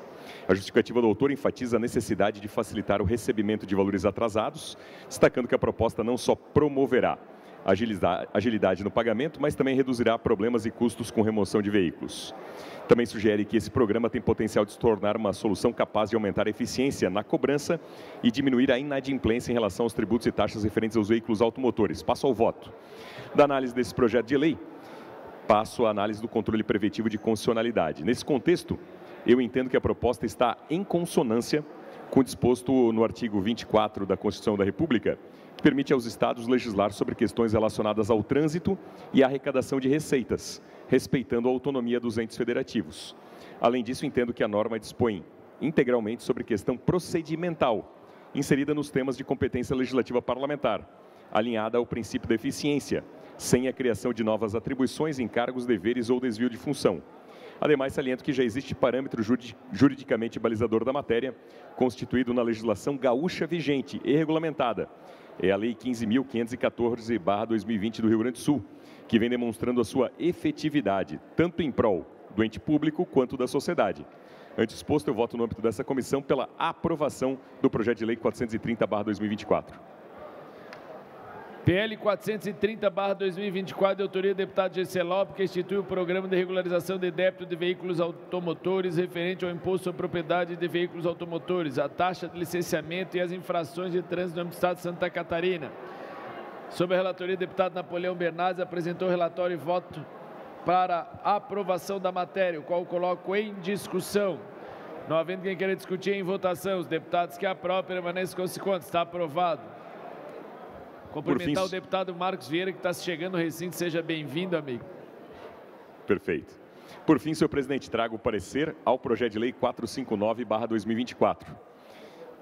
Speaker 8: A justificativa do autor enfatiza a necessidade de facilitar o recebimento de valores atrasados, destacando que a proposta não só promoverá agilidade no pagamento, mas também reduzirá problemas e custos com remoção de veículos. Também sugere que esse programa tem potencial de se tornar uma solução capaz de aumentar a eficiência na cobrança e diminuir a inadimplência em relação aos tributos e taxas referentes aos veículos automotores. Passo ao voto. Da análise desse projeto de lei, passo à análise do controle preventivo de constitucionalidade. Nesse contexto, eu entendo que a proposta está em consonância com o disposto no artigo 24 da Constituição da República, que permite aos Estados legislar sobre questões relacionadas ao trânsito e à arrecadação de receitas, respeitando a autonomia dos entes federativos. Além disso, entendo que a norma dispõe integralmente sobre questão procedimental, inserida nos temas de competência legislativa parlamentar, alinhada ao princípio da eficiência, sem a criação de novas atribuições, encargos, deveres ou desvio de função. Ademais, saliento que já existe parâmetro juridicamente balizador da matéria, constituído na legislação gaúcha vigente e regulamentada. É a Lei 15.514/2020 do Rio Grande do Sul, que vem demonstrando a sua efetividade, tanto em prol do ente público quanto da sociedade. Antes exposto, eu voto no âmbito dessa comissão pela aprovação do projeto de lei 430/2024.
Speaker 1: PL 430/2024, de autoria do deputado Gessé Lopes, que institui o Programa de Regularização de Débito de Veículos Automotores referente ao Imposto sobre Propriedade de Veículos Automotores, a taxa de licenciamento e as infrações de trânsito no âmbito do Estado de Santa Catarina. Sob a relatoria do deputado Napoleão Bernardes, apresentou o relatório e voto para a aprovação da matéria, o qual coloco em discussão. Não havendo quem queira discutir em votação, os deputados que aprovam permanecem como se conta. Está aprovado. Cumprimentar o deputado Marcos Vieira, que está chegando no recinto. Seja bem-vindo, amigo.
Speaker 8: Perfeito. Por fim, senhor presidente, trago o parecer ao projeto de lei 459/2024.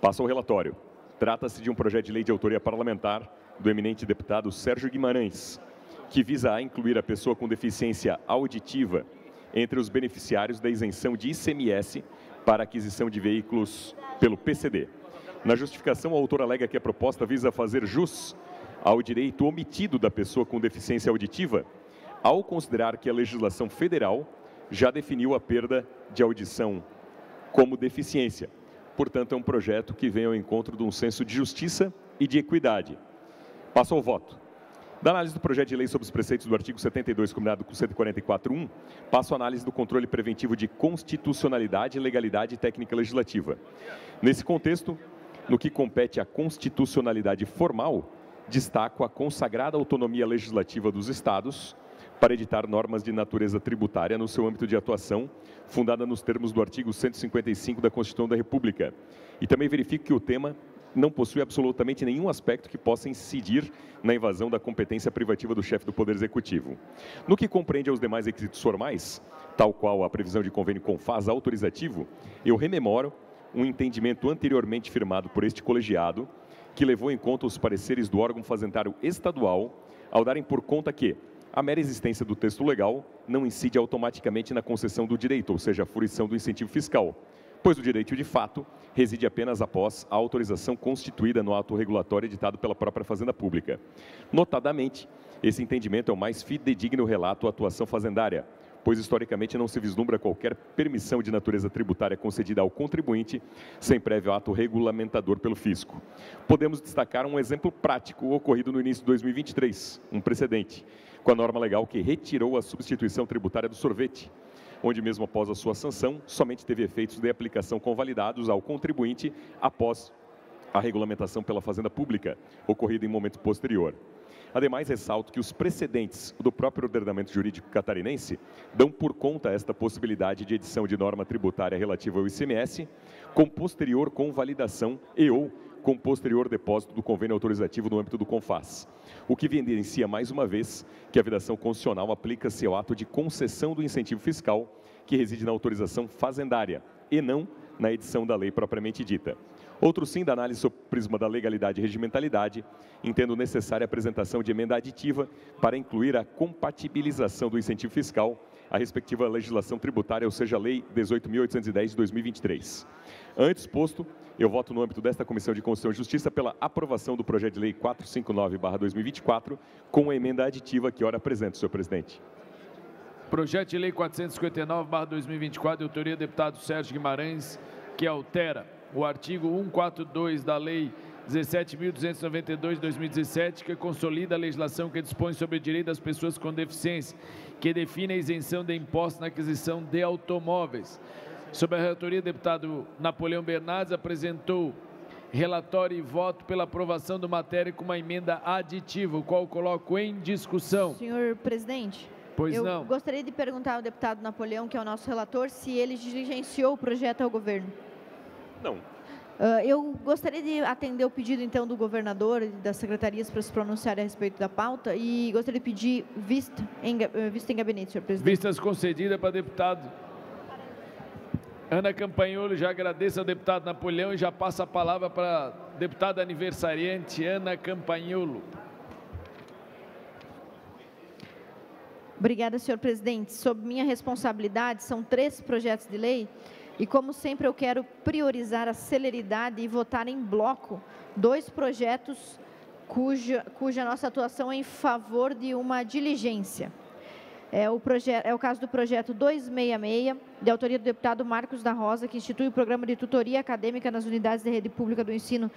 Speaker 8: Passo ao relatório. Trata-se de um projeto de lei de autoria parlamentar do eminente deputado Sérgio Guimarães, que visa a incluir a pessoa com deficiência auditiva entre os beneficiários da isenção de ICMS para aquisição de veículos pelo PCD. Na justificação, o autor alega que a proposta visa fazer jus ao direito omitido da pessoa com deficiência auditiva, ao considerar que a legislação federal já definiu a perda de audição como deficiência. Portanto, é um projeto que vem ao encontro de um senso de justiça e de equidade. Passo ao voto. Da análise do projeto de lei sobre os preceitos do artigo 72, combinado com 144.1, passo à análise do controle preventivo de constitucionalidade, legalidade e técnica legislativa. Nesse contexto, no que compete à constitucionalidade formal, destaco a consagrada autonomia legislativa dos Estados para editar normas de natureza tributária no seu âmbito de atuação, fundada nos termos do artigo 155 da Constituição da República. E também verifico que o tema não possui absolutamente nenhum aspecto que possa incidir na invasão da competência privativa do chefe do Poder Executivo. No que compreende aos demais requisitos formais, tal qual a previsão de convênio CONFAS autorizativa, eu rememoro um entendimento anteriormente firmado por este colegiado, que levou em conta os pareceres do órgão fazendário estadual, ao darem por conta que a mera existência do texto legal não incide automaticamente na concessão do direito, ou seja, a fruição do incentivo fiscal, pois o direito de fato reside apenas após a autorização constituída no ato regulatório editado pela própria Fazenda Pública. Notadamente, esse entendimento é o mais fidedigno relato à atuação fazendária, pois historicamente não se vislumbra qualquer permissão de natureza tributária concedida ao contribuinte sem prévio ato regulamentador pelo fisco. Podemos destacar um exemplo prático ocorrido no início de 2023, um precedente, com a norma legal que retirou a substituição tributária do sorvete, onde mesmo após a sua sanção, somente teve efeitos de aplicação convalidados ao contribuinte após a regulamentação pela Fazenda Pública, ocorrida em momento posterior. Ademais, ressalto que os precedentes do próprio ordenamento jurídico catarinense dão por conta esta possibilidade de edição de norma tributária relativa ao ICMS, com posterior convalidação e ou com posterior depósito do convênio autorizativo no âmbito do CONFAS, o que evidencia mais uma vez que a vedação constitucional aplica-se ao ato de concessão do incentivo fiscal, que reside na autorização fazendária, e não na edição da lei propriamente dita. Outro sim, da análise sob o prisma da legalidade e regimentalidade, entendo necessária a apresentação de emenda aditiva para incluir a compatibilização do incentivo fiscal a respectiva legislação tributária, ou seja, a Lei 18.810 de 2023. Antes posto, eu voto no âmbito desta Comissão de Constituição e Justiça pela aprovação do projeto de lei 459/2024 com a emenda aditiva que ora apresento, senhor presidente.
Speaker 1: Projeto de lei 459/2024, de autoria do deputado Sérgio Guimarães, que altera o artigo 142 da Lei 17.292 de 2017, que consolida a legislação que dispõe sobre o direito das pessoas com deficiência, que define a isenção de impostos na aquisição de automóveis. Sob a relatoria, o deputado Napoleão Bernardes apresentou relatório e voto pela aprovação do matéria com uma emenda aditiva, o qual coloco em discussão.
Speaker 3: Senhor presidente,
Speaker 1: não.
Speaker 3: Gostaria de perguntar ao deputado Napoleão, que é o nosso relator, se ele diligenciou o projeto ao governo.
Speaker 8: Não.
Speaker 3: Eu gostaria de atender o pedido, então, do governador e das secretarias para se pronunciarem a respeito da pauta e gostaria de pedir vista em gabinete, senhor presidente.
Speaker 1: Vistas concedidas para deputado Ana Campanholo. Já agradeço ao deputado Napoleão e já passo a palavra para a deputada aniversariante Ana Campanholo.
Speaker 3: Obrigada, senhor presidente. Sob minha responsabilidade, são 3 projetos de lei e, como sempre, eu quero priorizar a celeridade e votar em bloco 2 projetos cuja nossa atuação é em favor de uma diligência. É o caso do projeto 266, de autoria do deputado Marcos da Rosa, que institui o programa de tutoria acadêmica nas unidades de rede pública do ensino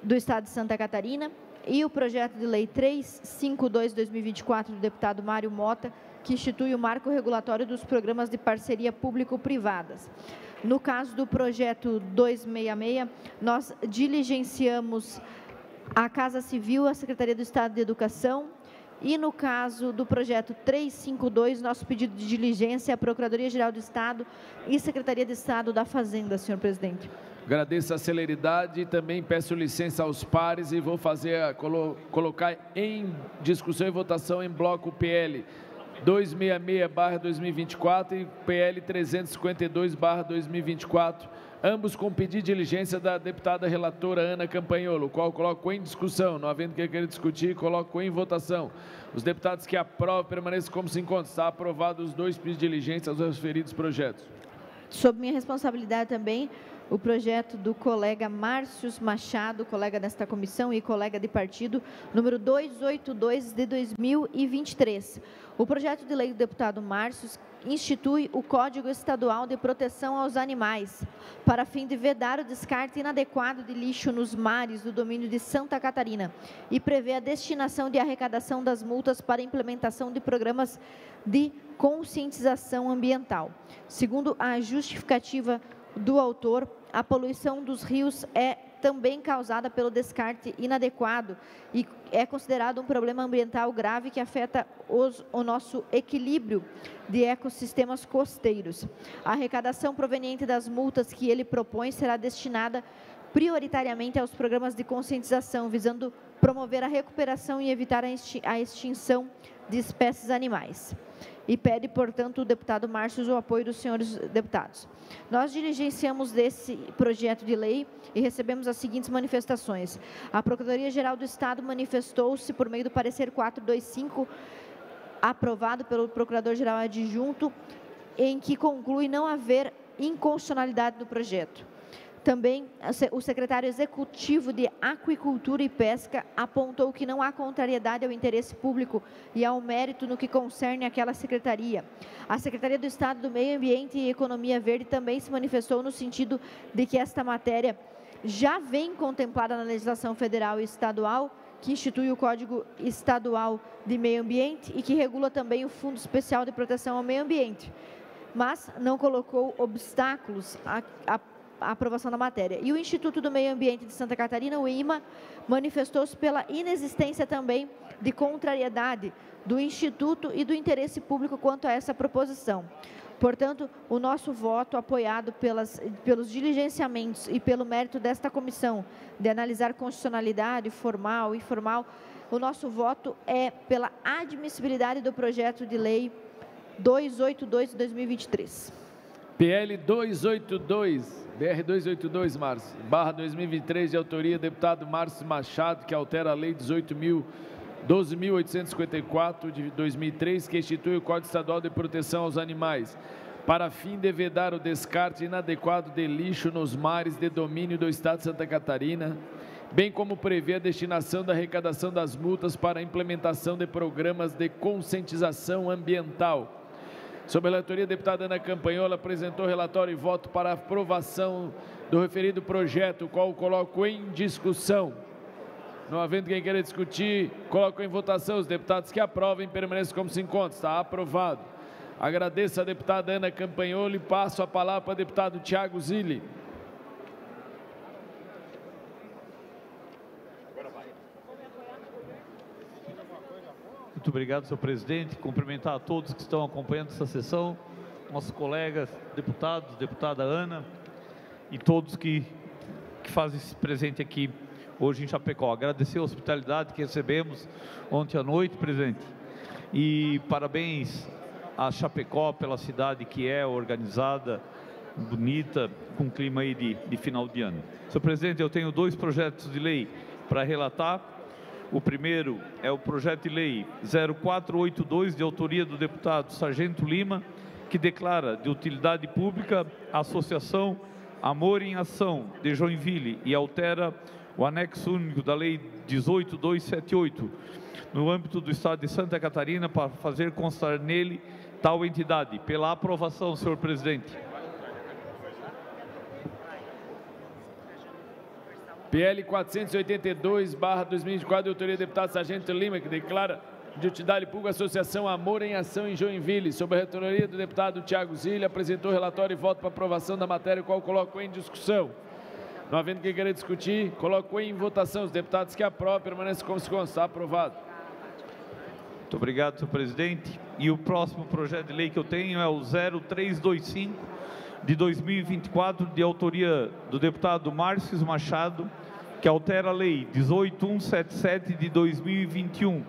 Speaker 3: do Estado de Santa Catarina, e o projeto de lei 352/2024 do deputado Mário Mota, que institui o marco regulatório dos programas de parceria público-privadas. No caso do projeto 266, nós diligenciamos a Casa Civil, a Secretaria do Estado de Educação, e no caso do projeto 352, nosso pedido de diligência é a Procuradoria-Geral do Estado e Secretaria de Estado da Fazenda, senhor presidente.
Speaker 1: Agradeço a celeridade e também peço licença aos pares e vou colocar em discussão e votação em bloco PL 266/2024 e PL 352/2024, ambos com pedido de diligência da deputada relatora Ana Campanholo, o qual coloco em discussão. Não havendo que querer discutir, coloco em votação. Os deputados que aprovam permaneçam como se encontram. Está aprovado os 2 pedidos de diligência aos referidos projetos.
Speaker 3: Sob minha responsabilidade também, o projeto do colega Márcio Machado, colega desta comissão e colega de partido, número 282 de 2023. O projeto de lei do deputado Márcio institui o Código Estadual de Proteção aos Animais, para fim de vedar o descarte inadequado de lixo nos mares do domínio de Santa Catarina e prevê a destinação de arrecadação das multas para a implementação de programas de conscientização ambiental. Segundo a justificativa do autor, a poluição dos rios é também causada pelo descarte inadequado e é considerado um problema ambiental grave que afeta o nosso equilíbrio de ecossistemas costeiros. A arrecadação proveniente das multas que ele propõe será destinada prioritariamente aos programas de conscientização, visando promover a recuperação e evitar a extinção de espécies animais. E pede, portanto, o deputado Márcio o apoio dos senhores deputados. Nós diligenciamos desse projeto de lei e recebemos as seguintes manifestações. A Procuradoria-Geral do Estado manifestou-se por meio do parecer 425, aprovado pelo Procurador-Geral Adjunto, em que conclui não haver inconstitucionalidade do projeto. Também, o secretário executivo de Aquicultura e Pesca apontou que não há contrariedade ao interesse público e ao mérito no que concerne àquela secretaria. A Secretaria do Estado do Meio Ambiente e Economia Verde também se manifestou no sentido de que esta matéria já vem contemplada na legislação federal e estadual, que institui o Código Estadual de Meio Ambiente e que regula também o Fundo Especial de Proteção ao Meio Ambiente, mas não colocou obstáculos à aprovação da matéria. E o Instituto do Meio Ambiente de Santa Catarina, o IMA, manifestou-se pela inexistência também de contrariedade do Instituto e do interesse público quanto a essa proposição. Portanto, o nosso voto, apoiado pelos diligenciamentos e pelo mérito desta comissão de analisar constitucionalidade formal e informal, o nosso voto é pela admissibilidade do projeto de lei 282 de 2023.
Speaker 1: PL 282, BR 282, Márcio, /2023, de autoria do deputado Márcio Machado, que altera a Lei 18.810 12.854 de 2003, que institui o Código Estadual de Proteção aos Animais, para fim de vedar o descarte inadequado de lixo nos mares de domínio do Estado de Santa Catarina, bem como prevê a destinação da arrecadação das multas para a implementação de programas de conscientização ambiental. Sob a relatoria, a deputada Ana Campagnolo apresentou relatório e voto para a aprovação do referido projeto, o qual coloco em discussão. Não havendo quem queira discutir, coloco em votação. Os deputados que aprovem permaneçam como se encontram. Está aprovado. Agradeço a deputada Ana Campagnolo e passo a palavra para o deputado Thiago Zilli.
Speaker 9: Muito obrigado, senhor presidente. Cumprimentar a todos que estão acompanhando essa sessão, nossos colegas deputados, deputada Ana e todos que fazem esse presente aqui hoje em Chapecó. Agradecer a hospitalidade que recebemos ontem à noite, presidente, e parabéns a Chapecó pela cidade que é organizada, bonita, com clima aí de final de ano. Senhor presidente, eu tenho 2 projetos de lei para relatar. O primeiro é o projeto de lei 0482, de autoria do deputado Sargento Lima, que declara de utilidade pública a Associação Amor em Ação de Joinville e altera o anexo único da Lei 18.278, no âmbito do Estado de Santa Catarina, para fazer constar nele tal entidade. Pela aprovação, senhor presidente.
Speaker 1: PL 482/2024, de autoria do deputado Sargento Lima, que declara de utilidade pública a Associação Amor em Ação em Joinville. Sob a relatoria do deputado Thiago Zilli, apresentou relatório e voto para aprovação da matéria, o qual coloco em discussão. Não havendo quem queira discutir, coloco em votação. Os deputados que aprovam permanecem como se consta. Está aprovado.
Speaker 9: Muito obrigado, senhor presidente. E o próximo projeto de lei que eu tenho é o 0325 de 2024, de autoria do deputado Márcio Machado, que altera a Lei 18.177 de 2021,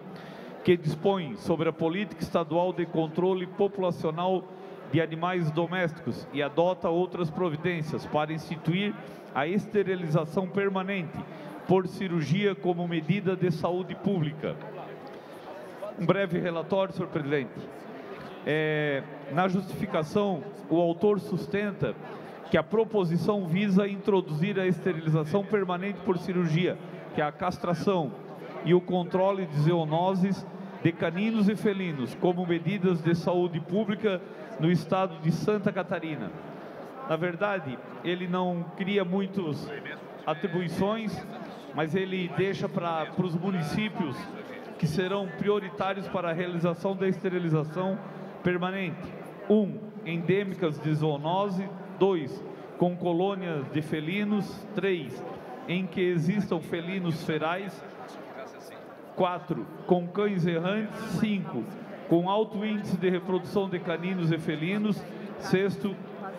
Speaker 9: que dispõe sobre a política estadual de controle populacional de animais domésticos e adota outras providências para instituir a esterilização permanente por cirurgia como medida de saúde pública. Um breve relatório, senhor presidente. Na justificação, o autor sustenta que a proposição visa introduzir a esterilização permanente por cirurgia, que é a castração, e o controle de zoonoses de caninos e felinos como medidas de saúde pública no estado de Santa Catarina. Na verdade, ele não cria muitas atribuições, mas ele deixa para os municípios que serão prioritários para a realização da esterilização permanente. 1. Endêmicas de zoonose. 2. Com colônias de felinos. 3. Em que existam felinos ferais. 4. Com cães errantes. 5. Com alto índice de reprodução de caninos e felinos. 6.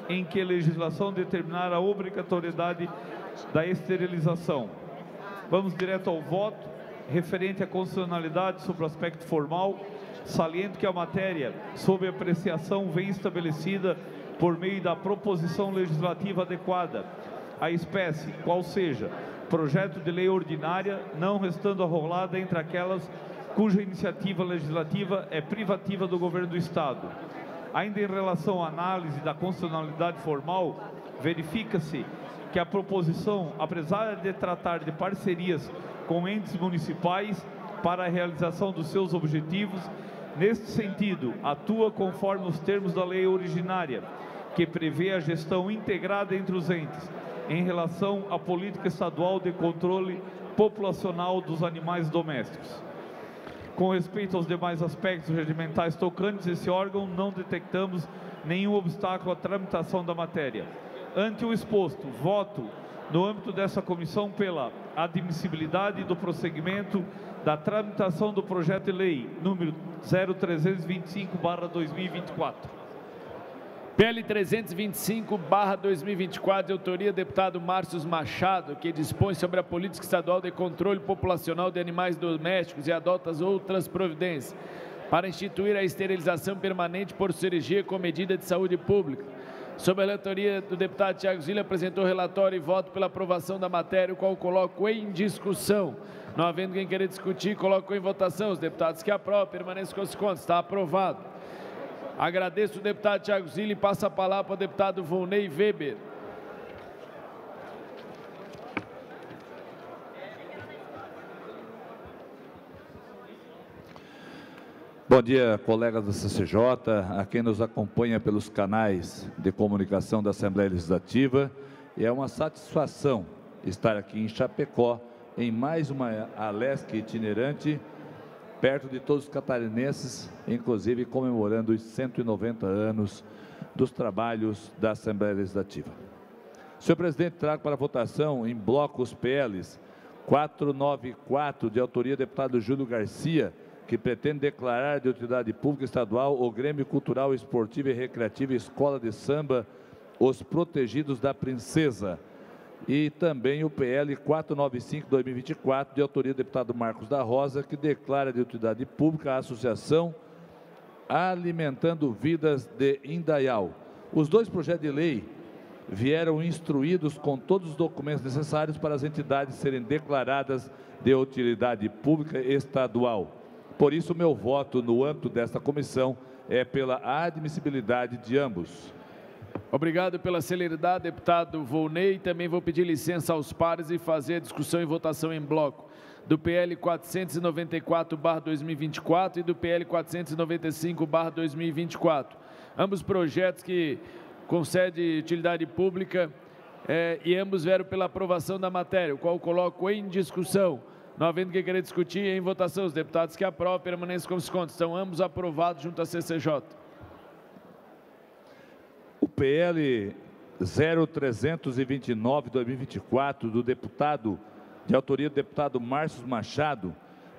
Speaker 9: Em que a legislação determinar a obrigatoriedade da esterilização. Vamos direto ao voto. Referente à constitucionalidade sobre o aspecto formal, saliento que a matéria, sob apreciação, vem estabelecida por meio da proposição legislativa adequada à espécie, qual seja, projeto de lei ordinária, não restando arrolada entre aquelas cuja iniciativa legislativa é privativa do governo do Estado. Ainda em relação à análise da constitucionalidade formal, verifica-se que a proposição, apesar de tratar de parcerias com entes municipais para a realização dos seus objetivos, neste sentido, atua conforme os termos da lei originária, que prevê a gestão integrada entre os entes, em relação à política estadual de controle populacional dos animais domésticos. Com respeito aos demais aspectos regimentais tocantes esse órgão, não detectamos nenhum obstáculo à tramitação da matéria. Ante o exposto, voto no âmbito dessa comissão pela admissibilidade do prosseguimento da tramitação do projeto de lei número 0325/2024.
Speaker 1: PL 325/2024, de autoria do deputado Márcio Machado, que dispõe sobre a política estadual de controle populacional de animais domésticos e adota outras providências para instituir a esterilização permanente por cirurgia com medida de saúde pública. Sob a relatoria do deputado Tiago Zilli, apresentou relatório e voto pela aprovação da matéria, o qual coloco em discussão. Não havendo quem querer discutir, coloco em votação. Os deputados que aprovam, permaneçam com os contos. Está aprovado. Agradeço o deputado Tiago Zilli e passo a palavra para o deputado Volney Weber.
Speaker 10: Bom dia, colegas da CCJ, a quem nos acompanha pelos canais de comunicação da Assembleia Legislativa. É uma satisfação estar aqui em Chapecó, em mais uma Alesc itinerante, perto de todos os catarinenses, inclusive comemorando os 190 anos dos trabalhos da Assembleia Legislativa. Senhor presidente, trago para votação em bloco os PLs 494, de autoria do deputado Júlio Garcia, que pretende declarar de utilidade pública estadual o Grêmio Cultural, Esportivo e Recreativo Escola de Samba, Os Protegidos da Princesa. E também o PL 495-2024, de autoria do deputado Marcos da Rosa, que declara de utilidade pública a Associação Alimentando Vidas de Indaial. Os dois projetos de lei vieram instruídos com todos os documentos necessários para as entidades serem declaradas de utilidade pública estadual. Por isso, meu voto no âmbito desta comissão é pela admissibilidade de ambos.
Speaker 1: Obrigado pela celeridade, deputado Volney. Também vou pedir licença aos pares e fazer a discussão e votação em bloco do PL 494/2024 e do PL 495/2024. Ambos projetos que concedem utilidade pública e ambos vieram pela aprovação da matéria, o qual coloco em discussão. Não havendo quem querer discutir, em votação, os deputados que aprovam permanecem como se conta. Estão ambos aprovados junto à CCJ.
Speaker 10: O PL 0329/2024, de autoria do deputado Márcio Machado,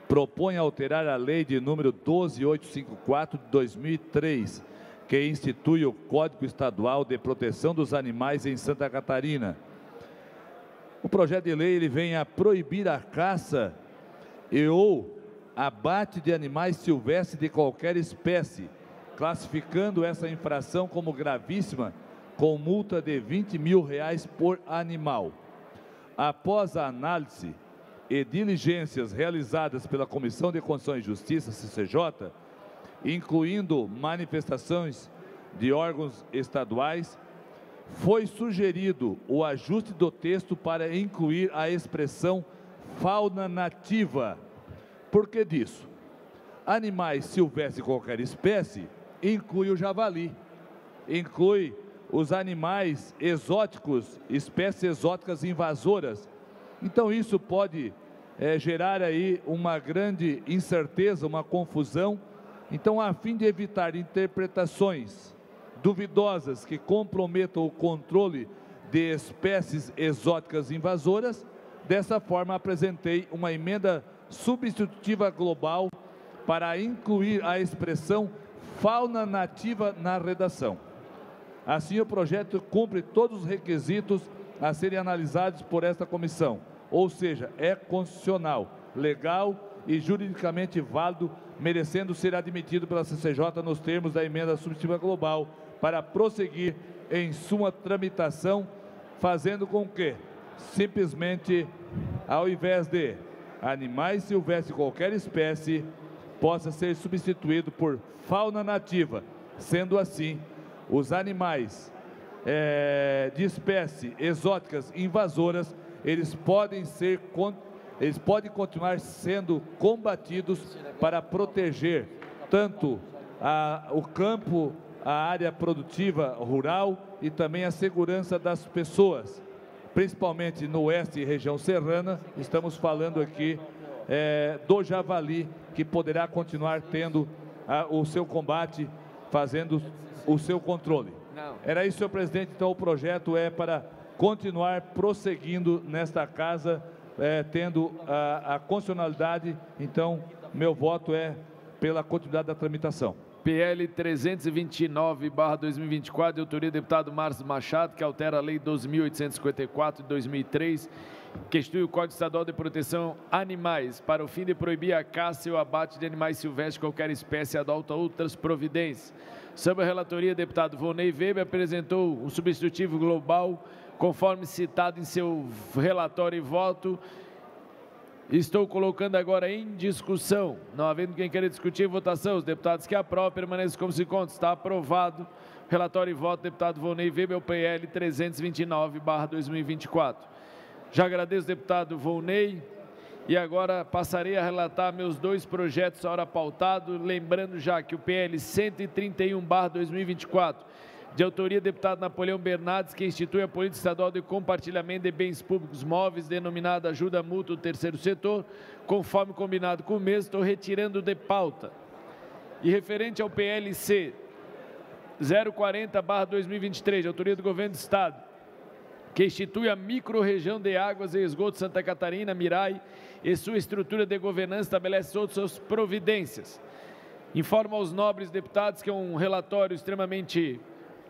Speaker 10: propõe alterar a lei de número 12854 de 2003, que institui o Código Estadual de Proteção dos Animais em Santa Catarina. O projeto de lei ele vem a proibir a caça ou abate de animais silvestres de qualquer espécie, classificando essa infração como gravíssima, com multa de R$20 mil por animal. Após a análise e diligências realizadas pela Comissão de Constituição e Justiça, CCJ, incluindo manifestações de órgãos estaduais, foi sugerido o ajuste do texto para incluir a expressão fauna nativa. Por que disso? Animais silvestres de qualquer espécie inclui o javali, inclui os animais exóticos, espécies exóticas invasoras. Então isso pode gerar aí uma grande incerteza, uma confusão. Então, a fim de evitar interpretações duvidosas que comprometam o controle de espécies exóticas invasoras, dessa forma apresentei uma emenda substitutiva global para incluir a expressão fauna nativa na redação. Assim, o projeto cumpre todos os requisitos a serem analisados por esta comissão, ou seja, é constitucional, legal e juridicamente válido, merecendo ser admitido pela CCJ nos termos da emenda substitutiva global, para prosseguir em sua tramitação, fazendo com que, simplesmente, ao invés de animais silvestres de qualquer espécie, possa ser substituído por fauna nativa. Sendo assim, os animais de espécies exóticas invasoras, eles podem continuar sendo combatidos para proteger tanto o campo, a área produtiva rural e também a segurança das pessoas, principalmente no oeste e região serrana. Estamos falando aqui do javali, que poderá continuar tendo o seu combate, fazendo o seu controle. Era isso, senhor presidente. Então, o projeto é para continuar prosseguindo nesta casa, tendo a constitucionalidade. Então, meu voto é pela continuidade da tramitação.
Speaker 1: PL 329/2024, de autoria do deputado Márcio Machado, que altera a Lei 12.854 de 2003, que institui o Código Estadual de Proteção Animais, para o fim de proibir a caça e o abate de animais silvestres de qualquer espécie, adota outras providências. Sob a relatoria, o deputado Volney Weber apresentou o substitutivo global, conforme citado em seu relatório e voto. Estou colocando agora em discussão. Não havendo quem queira discutir, votação. Os deputados que aprovam permaneçam como se encontram. Está aprovado. Relatório e voto, deputado Volney Weber, o PL 329/2024. Já agradeço, deputado Volney. E agora passarei a relatar meus dois projetos a hora pautado, lembrando já que o PL 131/2024, de autoria do deputado Napoleão Bernardes, que institui a política estadual de compartilhamento de bens públicos móveis, denominada ajuda mútua do terceiro setor, conforme combinado com o mesmo, estou retirando de pauta. E referente ao PLC 040/2023, de autoria do Governo do Estado, que institui a microrregião de águas e esgoto Santa Catarina, Mirai, e sua estrutura de governança estabelece outras suas providências. Informo aos nobres deputados que é um relatório extremamente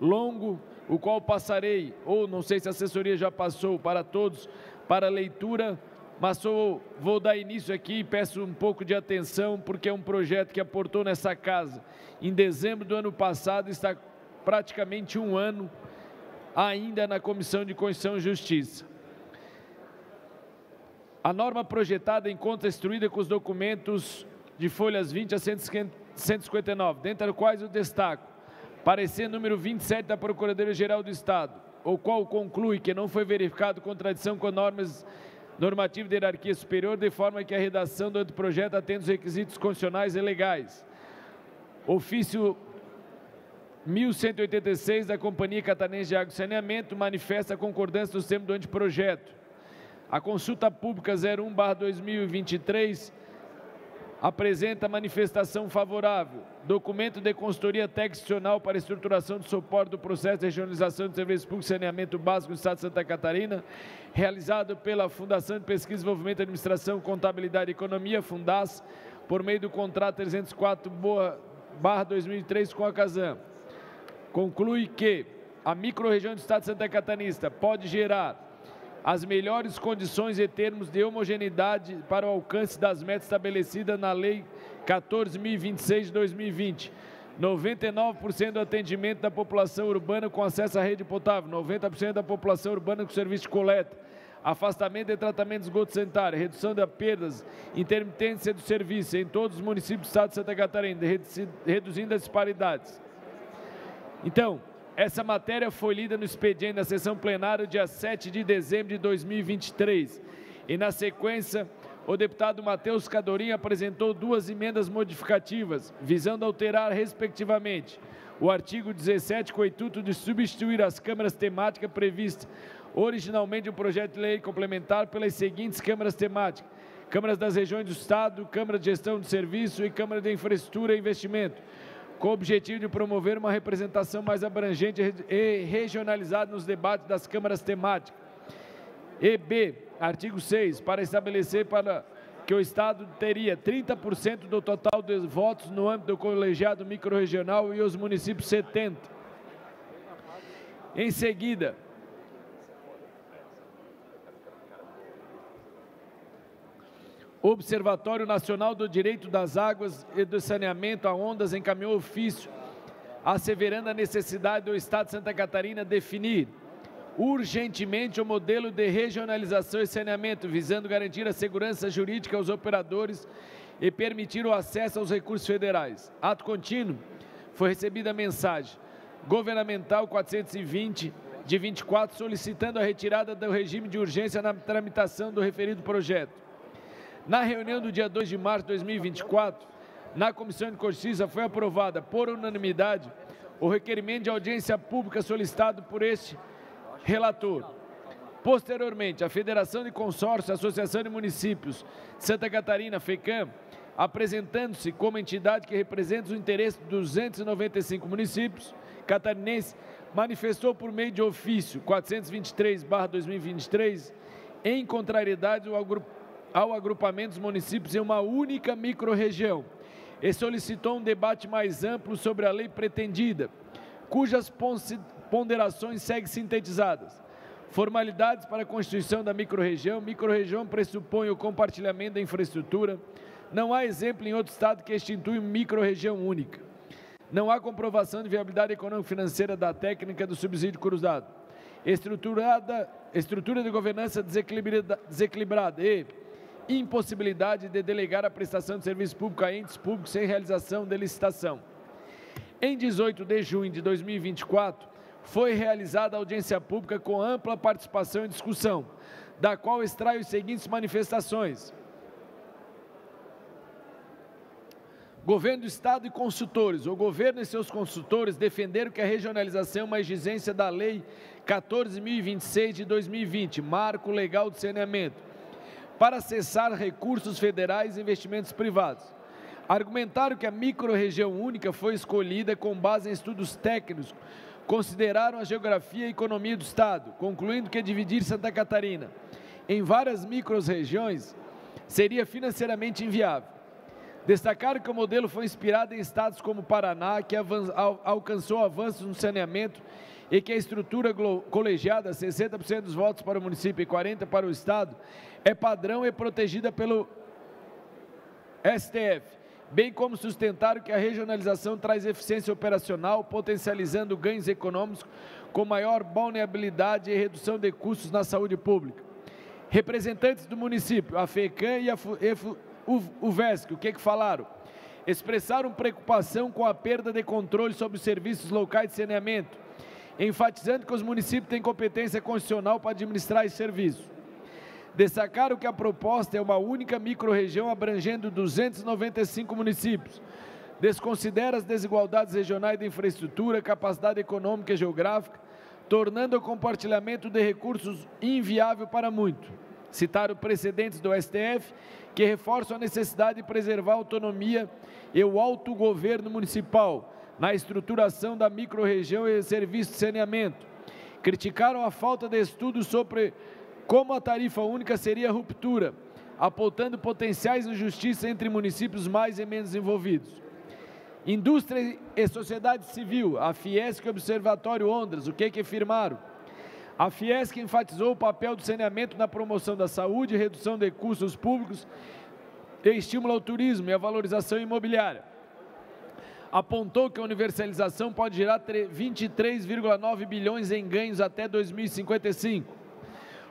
Speaker 1: longo, o qual passarei, ou não sei se a assessoria já passou para todos, para leitura, mas vou dar início aqui e peço um pouco de atenção, porque é um projeto que aportou nessa casa em dezembro do ano passado, está praticamente um ano ainda na Comissão de Constituição e Justiça. A norma projetada encontra instruída com os documentos de folhas 20 a 159, dentre os quais eu destaco parecer número 27 da Procuradoria-Geral do Estado, o qual conclui que não foi verificado contradição com normas normativas de hierarquia superior, de forma que a redação do anteprojeto atende os requisitos constitucionais e legais. Ofício 1186 da Companhia Catarinense de Água e Saneamento manifesta a concordância dos termos do anteprojeto. A consulta pública 01/2023 apresenta manifestação favorável. Documento de consultoria técnico-institucional para estruturação do suporte do processo de regionalização de serviços públicos de saneamento básico do Estado de Santa Catarina, realizado pela Fundação de Pesquisa, Desenvolvimento, Administração, Contabilidade e Economia, Fundas, por meio do contrato 304/2003 com a Casan. Conclui que a microrregião do Estado de Santa Catarina pode gerar as melhores condições e termos de homogeneidade para o alcance das metas estabelecidas na Lei 14.026 de 2020. 99% do atendimento da população urbana com acesso à rede potável, 90% da população urbana com serviço de coleta, afastamento de tratamento de esgoto sanitário, redução das perdas, intermitência do serviço em todos os municípios do Estado de Santa Catarina, reduzindo as disparidades. Então, essa matéria foi lida no expediente da sessão plenária, dia 7 de dezembro de 2023. E, na sequência, o deputado Matheus Cadorim apresentou duas emendas modificativas, visando alterar, respectivamente, o artigo 17, com o intuito de substituir as câmaras temáticas previstas originalmente no projeto de lei complementar pelas seguintes câmaras temáticas: Câmaras das Regiões do Estado, Câmara de Gestão de Serviço e Câmara de Infraestrutura e Investimento, com o objetivo de promover uma representação mais abrangente e regionalizada nos debates das câmaras temáticas. E B, artigo 6, para estabelecer que o Estado teria 30% do total dos votos no âmbito do colegiado microrregional e os municípios 70%. Em seguida, o Observatório Nacional do Direito das Águas e do Saneamento a Ondas encaminhou ofício asseverando a necessidade do Estado de Santa Catarina definir urgentemente o modelo de regionalização e saneamento, visando garantir a segurança jurídica aos operadores e permitir o acesso aos recursos federais. Ato contínuo, foi recebida a mensagem governamental 420 de 24, solicitando a retirada do regime de urgência na tramitação do referido projeto. Na reunião do dia 2 de março de 2024, na Comissão de Justiça foi aprovada por unanimidade o requerimento de audiência pública solicitado por este relator. Posteriormente, a Federação de Consórcios, Associação de Municípios de Santa Catarina, FECAM, apresentando-se como entidade que representa os interesses de 295 municípios catarinenses, manifestou por meio de ofício 423/2023, em contrariedade ao agrupamento dos municípios em uma única microrregião, e solicitou um debate mais amplo sobre a lei pretendida, cujas ponderações seguem sintetizadas. Formalidades para a constituição da microrregião. Microrregião pressupõe o compartilhamento da infraestrutura. Não há exemplo em outro estado que institui uma microrregião única. Não há comprovação de viabilidade econômico-financeira da técnica do subsídio cruzado. Estrutura de governança desequilibrada e impossibilidade de delegar a prestação de serviço público a entes públicos sem realização de licitação. Em 18 de junho de 2024, foi realizada a audiência pública com ampla participação e discussão, da qual extrai as seguintes manifestações. Governo do Estado e consultores. O governo e seus consultores defenderam que a regionalização é uma exigência da Lei 14.026 de 2020, Marco Legal de Saneamento, para acessar recursos federais e investimentos privados. Argumentaram que a microrregião única foi escolhida com base em estudos técnicos, consideraram a geografia e a economia do Estado, concluindo que dividir Santa Catarina em várias microrregiões seria financeiramente inviável. Destacaram que o modelo foi inspirado em estados como Paraná, que alcançou avanços no saneamento e que a estrutura colegiada, 60% dos votos para o município e 40% para o Estado, é padrão e protegida pelo STF, bem como sustentaram que a regionalização traz eficiência operacional, potencializando ganhos econômicos com maior vulnerabilidade e redução de custos na saúde pública. Representantes do município, a FECAM e a UVESC, o que falaram? Expressaram preocupação com a perda de controle sobre os serviços locais de saneamento, enfatizando que os municípios têm competência constitucional para administrar esse serviço. Destacaram que a proposta é uma única microrregião abrangendo 295 municípios, desconsidera as desigualdades regionais de infraestrutura, capacidade econômica e geográfica, tornando o compartilhamento de recursos inviável para muitos. Citaram precedentes do STF que reforçam a necessidade de preservar a autonomia e o autogoverno municipal na estruturação da microrregião e serviços de saneamento. Criticaram a falta de estudos sobre como a tarifa única seria ruptura, apontando potenciais injustiças entre municípios mais e menos envolvidos. Indústria e sociedade civil, a Fiesc e o Observatório Ondas, o que afirmaram? A Fiesc enfatizou o papel do saneamento na promoção da saúde, redução de custos públicos e estímulo ao turismo e à valorização imobiliária. Apontou que a universalização pode gerar 23,9 bilhões em ganhos até 2055.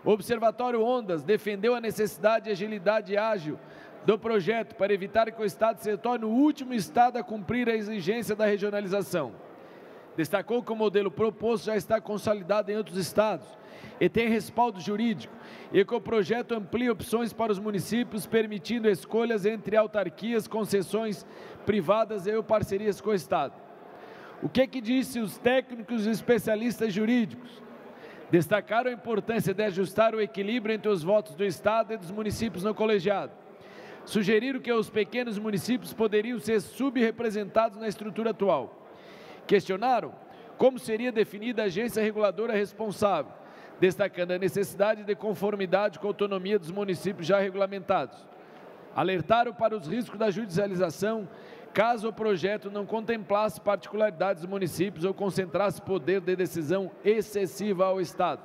Speaker 1: O Observatório Ondas defendeu a necessidade de agilidade ágil do projeto para evitar que o Estado se torne o último Estado a cumprir a exigência da regionalização. Destacou que o modelo proposto já está consolidado em outros estados e tem respaldo jurídico, e que o projeto amplia opções para os municípios, permitindo escolhas entre autarquias, concessões privadas e parcerias com o Estado. O que disse os técnicos e especialistas jurídicos? Destacaram a importância de ajustar o equilíbrio entre os votos do Estado e dos municípios no colegiado. Sugeriram que os pequenos municípios poderiam ser subrepresentados na estrutura atual. Questionaram como seria definida a agência reguladora responsável, destacando a necessidade de conformidade com a autonomia dos municípios já regulamentados. Alertaram para os riscos da judicialização, caso o projeto não contemplasse particularidades dos municípios ou concentrasse poder de decisão excessiva ao Estado.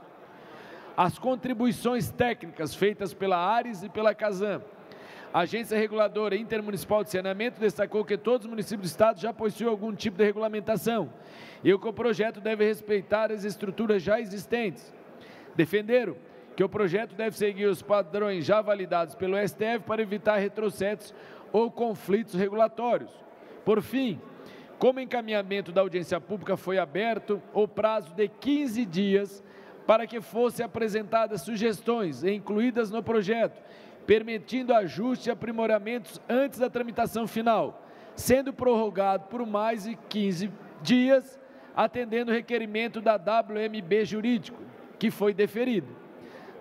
Speaker 1: As contribuições técnicas feitas pela ARES e pela CASAM, a Agência Reguladora Intermunicipal de Saneamento, destacou que todos os municípios do Estado já possuem algum tipo de regulamentação e que o projeto deve respeitar as estruturas já existentes. Defenderam que o projeto deve seguir os padrões já validados pelo STF para evitar retrocessos ou conflitos regulatórios. Por fim, como encaminhamento da audiência pública foi aberto o prazo de 15 dias para que fossem apresentadas sugestões incluídas no projeto, permitindo ajustes e aprimoramentos antes da tramitação final, sendo prorrogado por mais de 15 dias, atendendo o requerimento da WMB Jurídico, que foi deferido.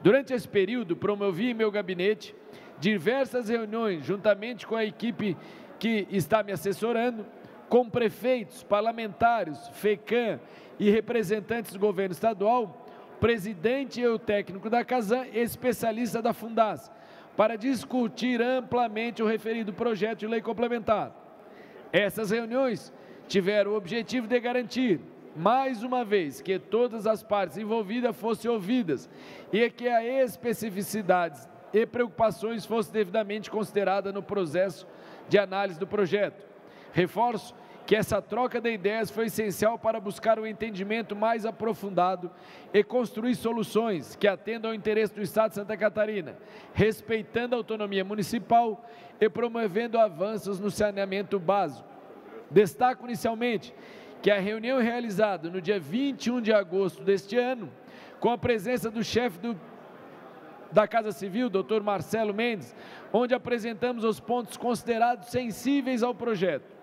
Speaker 1: Durante esse período, promovi em meu gabinete diversas reuniões, juntamente com a equipe que está me assessorando, com prefeitos, parlamentares, FECAM e representantes do governo estadual, presidente e o técnico da CASAM e especialista da Fundas, para discutir amplamente o referido projeto de lei complementar. Essas reuniões tiveram o objetivo de garantir, mais uma vez, que todas as partes envolvidas fossem ouvidas e que as especificidades e preocupações fossem devidamente consideradas no processo de análise do projeto. Reforço que essa troca de ideias foi essencial para buscar um entendimento mais aprofundado e construir soluções que atendam ao interesse do Estado de Santa Catarina, respeitando a autonomia municipal e promovendo avanços no saneamento básico. Destaco inicialmente que a reunião realizada no dia 21 de agosto deste ano, com a presença do chefe da Casa Civil, Dr. Marcelo Mendes, onde apresentamos os pontos considerados sensíveis ao projeto.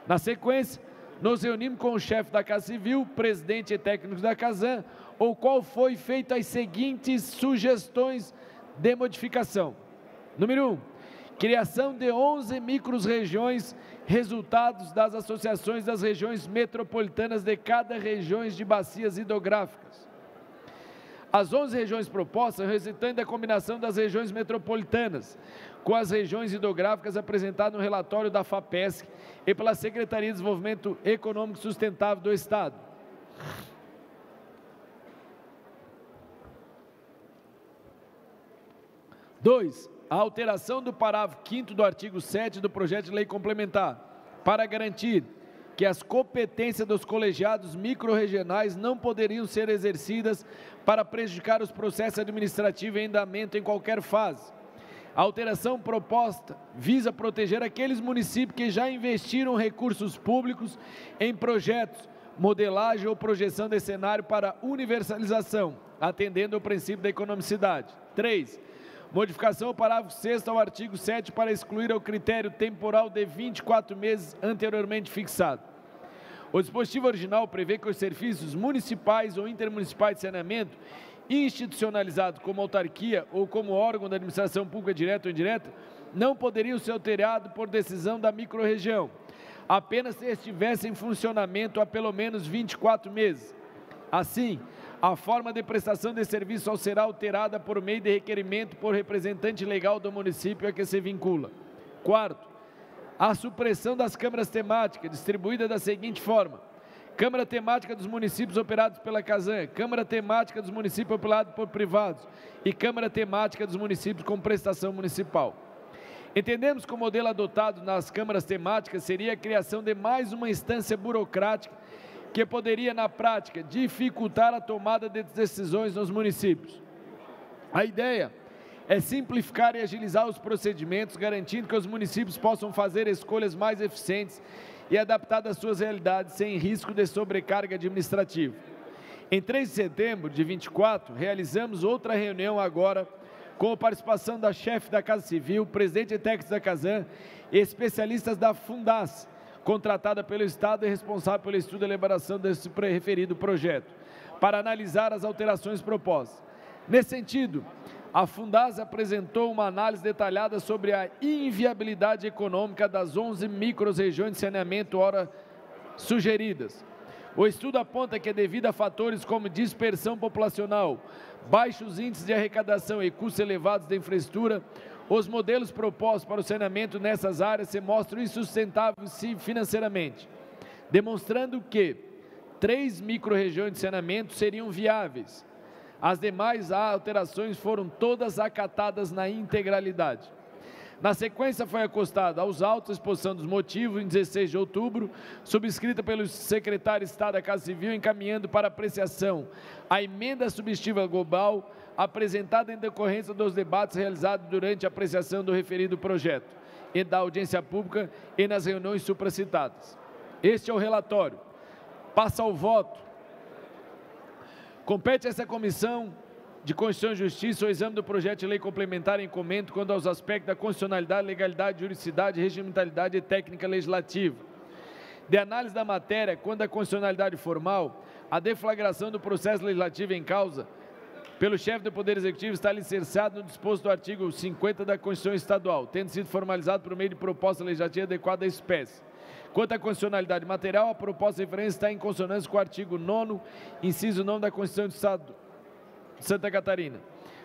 Speaker 1: Na sequência, nos reunimos com o chefe da Casa Civil, presidente e técnicos da Casan, o qual foi feito as seguintes sugestões de modificação. Número 1, criação de 11 micro-regiões, resultados das associações das regiões metropolitanas de cada região de bacias hidrográficas. As 11 regiões propostas resultam da combinação das regiões metropolitanas com as regiões hidrográficas apresentadas no relatório da FAPESC e pela Secretaria de Desenvolvimento Econômico Sustentável do Estado. Dois, a alteração do parágrafo 5º do artigo 7º do projeto de lei complementar, para garantir que as competências dos colegiados microrregionais não poderiam ser exercidas para prejudicar os processos administrativos em andamento em qualquer fase. A alteração proposta visa proteger aqueles municípios que já investiram recursos públicos em projetos, modelagem ou projeção de cenário para universalização, atendendo ao princípio da economicidade. 3. Modificação ao parágrafo 6º ao artigo 7º para excluir o critério temporal de 24 meses anteriormente fixado. O dispositivo original prevê que os serviços municipais ou intermunicipais de saneamento, institucionalizados como autarquia ou como órgão da administração pública direta ou indireta, não poderiam ser alterados por decisão da microrregião, apenas se estivessem em funcionamento há pelo menos 24 meses. Assim, a forma de prestação de serviço só será alterada por meio de requerimento por representante legal do município a que se vincula. Quarto, a supressão das câmaras temáticas, distribuída da seguinte forma: Câmara temática dos municípios operados pela Casan, Câmara temática dos municípios operados por privados e Câmara temática dos municípios com prestação municipal. Entendemos que o modelo adotado nas câmaras temáticas seria a criação de mais uma instância burocrática que poderia, na prática, dificultar a tomada de decisões nos municípios. A ideia é simplificar e agilizar os procedimentos, garantindo que os municípios possam fazer escolhas mais eficientes e adaptadas às suas realidades, sem risco de sobrecarga administrativa. Em 3 de setembro de 24, realizamos outra reunião agora, com a participação da chefe da Casa Civil, presidente e técnico da Casan e especialistas da Fundas, contratada pelo Estado e responsável pelo estudo e elaboração desse referido projeto, para analisar as alterações propostas. Nesse sentido, a Fundas apresentou uma análise detalhada sobre a inviabilidade econômica das 11 micro-regiões de saneamento ora sugeridas. O estudo aponta que, devido a fatores como dispersão populacional, baixos índices de arrecadação e custos elevados de infraestrutura, os modelos propostos para o saneamento nessas áreas se mostram insustentáveis financeiramente, demonstrando que 3 micro-regiões de saneamento seriam viáveis. As demais alterações foram todas acatadas na integralidade. Na sequência, foi acostada aos autos a exposição dos motivos, em 16 de outubro, subscrita pelo secretário de Estado da Casa Civil, encaminhando para apreciação a emenda substitutiva global, apresentada em decorrência dos debates realizados durante a apreciação do referido projeto, e da audiência pública e nas reuniões supracitadas. Este é o relatório. Passa ao voto. Compete a essa Comissão de Constituição e Justiça o exame do projeto de lei complementar em comento quanto aos aspectos da constitucionalidade, legalidade, juridicidade, regimentalidade e técnica legislativa. De análise da matéria quanto à constitucionalidade formal, a deflagração do processo legislativo em causa pelo chefe do Poder Executivo está alicerçado no disposto do artigo 50 da Constituição Estadual, tendo sido formalizado por meio de proposta legislativa adequada à espécie. Quanto à constitucionalidade material, a proposta de referência está em consonância com o artigo 9º, inciso 9 da Constituição do Estado de Santa Catarina.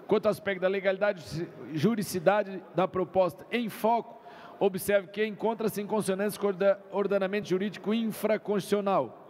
Speaker 1: Quanto ao aspecto da legalidade e juridicidade da proposta em foco, observe que encontra-se em consonância com o ordenamento jurídico infraconstitucional.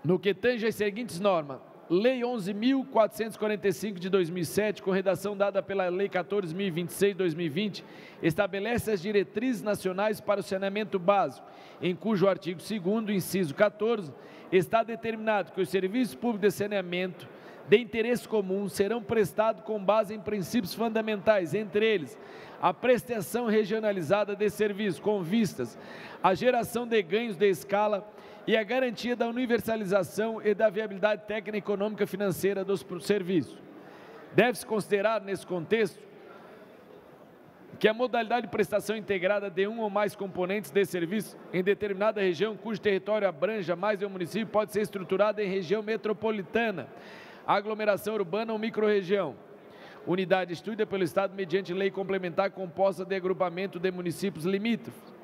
Speaker 1: No que tange às seguintes normas: Lei 11.445 de 2007, com redação dada pela Lei 14.026 de 2020, estabelece as diretrizes nacionais para o saneamento básico, em cujo artigo 2º, inciso 14, está determinado que os serviços públicos de saneamento de interesse comum serão prestados com base em princípios fundamentais, entre eles a prestação regionalizada de serviços com vistas à geração de ganhos de escala e a garantia da universalização e da viabilidade técnica, econômica e financeira dos serviços. Deve-se considerar, nesse contexto, que a modalidade de prestação integrada de um ou mais componentes de serviço em determinada região, cujo território abranja mais de um município, pode ser estruturada em região metropolitana, aglomeração urbana ou microrregião. Unidade instituída pelo Estado mediante lei complementar composta de agrupamento de municípios limítrofes.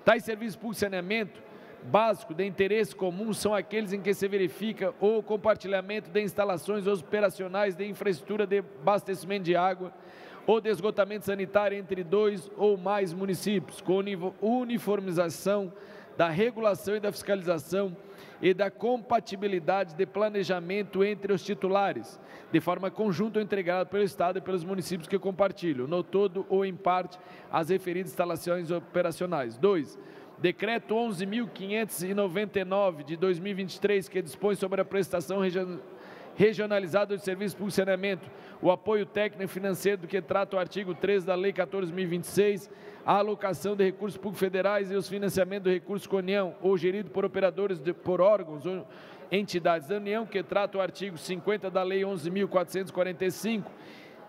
Speaker 1: Tais serviços públicos de saneamento básico de interesse comum são aqueles em que se verifica o compartilhamento de instalações operacionais de infraestrutura de abastecimento de água ou de esgotamento sanitário entre 2 ou mais municípios, com uniformização da regulação e da fiscalização e da compatibilidade de planejamento entre os titulares, de forma conjunta ou integrada pelo Estado e pelos municípios que compartilham, no todo ou em parte, as referidas instalações operacionais. 2. Decreto 11.599 de 2023, que dispõe sobre a prestação regionalizada de serviços públicos de saneamento, o apoio técnico e financeiro do que trata o artigo 13 da Lei 14.026, a alocação de recursos públicos federais e os financiamentos do recurso com a União, ou gerido por operadores por órgãos ou entidades da União, que trata o artigo 50 da Lei 11.445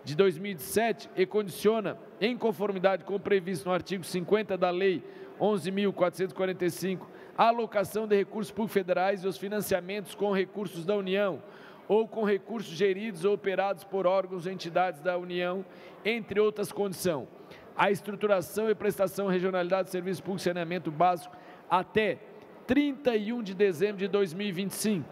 Speaker 1: de 2007 e condiciona, em conformidade com o previsto no artigo 50 da Lei 11.445, a alocação de recursos públicos federais e os financiamentos com recursos da União, ou com recursos geridos ou operados por órgãos ou entidades da União, entre outras condições. A estruturação e prestação regionalidade de serviços públicos de saneamento básico até 31 de dezembro de 2025.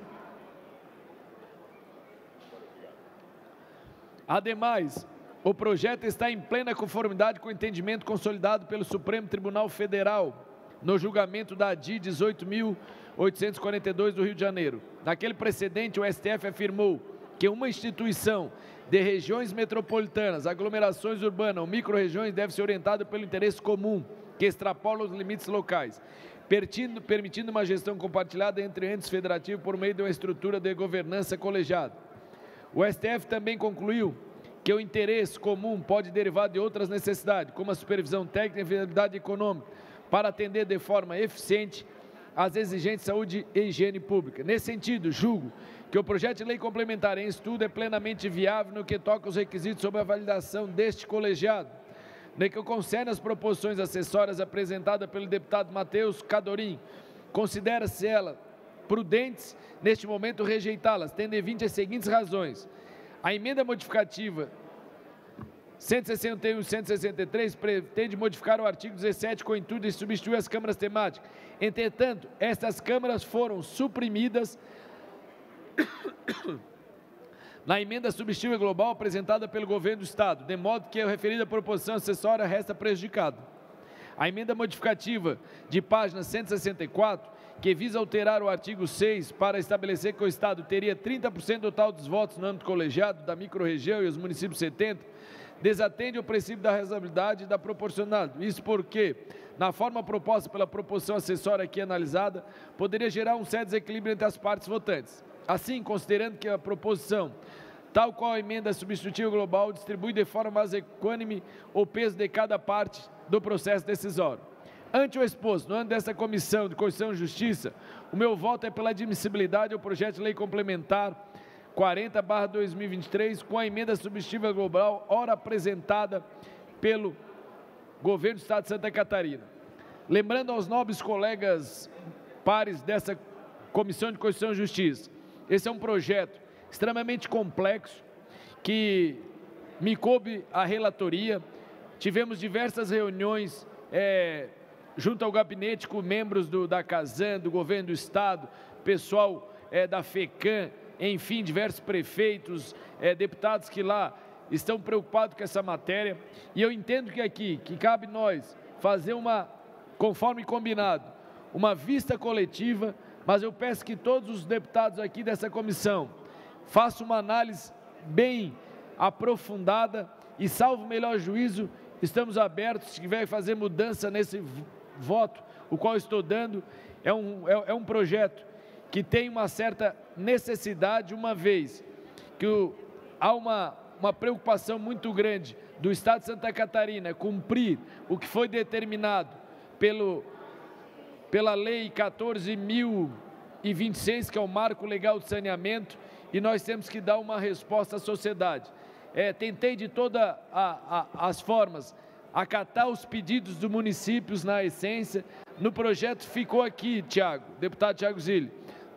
Speaker 1: Ademais, o projeto está em plena conformidade com o entendimento consolidado pelo Supremo Tribunal Federal, no julgamento da ADI 18.842 do Rio de Janeiro. Naquele precedente, o STF afirmou que uma instituição de regiões metropolitanas, aglomerações urbanas ou microrregiões deve ser orientada pelo interesse comum, que extrapola os limites locais, permitindo uma gestão compartilhada entre entes federativos por meio de uma estrutura de governança colegiada. O STF também concluiu que o interesse comum pode derivar de outras necessidades, como a supervisão técnica e viabilidade econômica, para atender de forma eficiente às exigências de saúde e higiene pública. Nesse sentido, julgo que o projeto de lei complementar em estudo é plenamente viável no que toca aos requisitos sobre a validação deste colegiado, no que concerne as proposições acessórias apresentadas pelo deputado Matheus Cadorim. Considera-se ela prudentes, neste momento, rejeitá-las, tendo em vista as seguintes razões. A emenda modificativa 161 e 163 pretende modificar o artigo 17 com o intuito de substituir as câmaras temáticas. Entretanto, estas câmaras foram suprimidas na emenda substitutiva global apresentada pelo governo do Estado, de modo que a referida proposição acessória resta prejudicada. A emenda modificativa de página 164, que visa alterar o artigo 6 para estabelecer que o Estado teria 30% do total dos votos no âmbito colegiado da microrregião e os municípios 70%, desatende o princípio da razoabilidade e da proporcionalidade. Isso porque, na forma proposta pela proposição acessória aqui analisada, poderia gerar um certo desequilíbrio entre as partes votantes. Assim, considerando que a proposição, tal qual a emenda substitutiva global, distribui de forma mais equânime o peso de cada parte do processo decisório. Ante o exposto, no âmbito desta Comissão de Constituição e Justiça, o meu voto é pela admissibilidade ao projeto de lei complementar 40/2023, com a emenda substitutiva global, ora apresentada pelo Governo do Estado de Santa Catarina. Lembrando aos nobres colegas pares dessa Comissão de Constituição e Justiça, esse é um projeto extremamente complexo, que me coube a relatoria, tivemos diversas reuniões junto ao gabinete com membros da CASAN, do Governo do Estado, pessoal da FECAM, enfim, diversos prefeitos, deputados que lá estão preocupados com essa matéria, e eu entendo que aqui, que cabe nós fazer conforme combinado, uma vista coletiva, mas eu peço que todos os deputados aqui dessa comissão faça uma análise bem aprofundada e, salvo o melhor juízo, estamos abertos, se tiver que fazer mudança nesse voto, o qual estou dando, é um projeto que tem uma certa necessidade, uma vez que há uma preocupação muito grande do Estado de Santa Catarina cumprir o que foi determinado pela Lei 14.026, que é o Marco Legal de Saneamento, e nós temos que dar uma resposta à sociedade. Tentei de todas as formas acatar os pedidos dos municípios na essência. No projeto ficou aqui, deputado Thiago Zilli,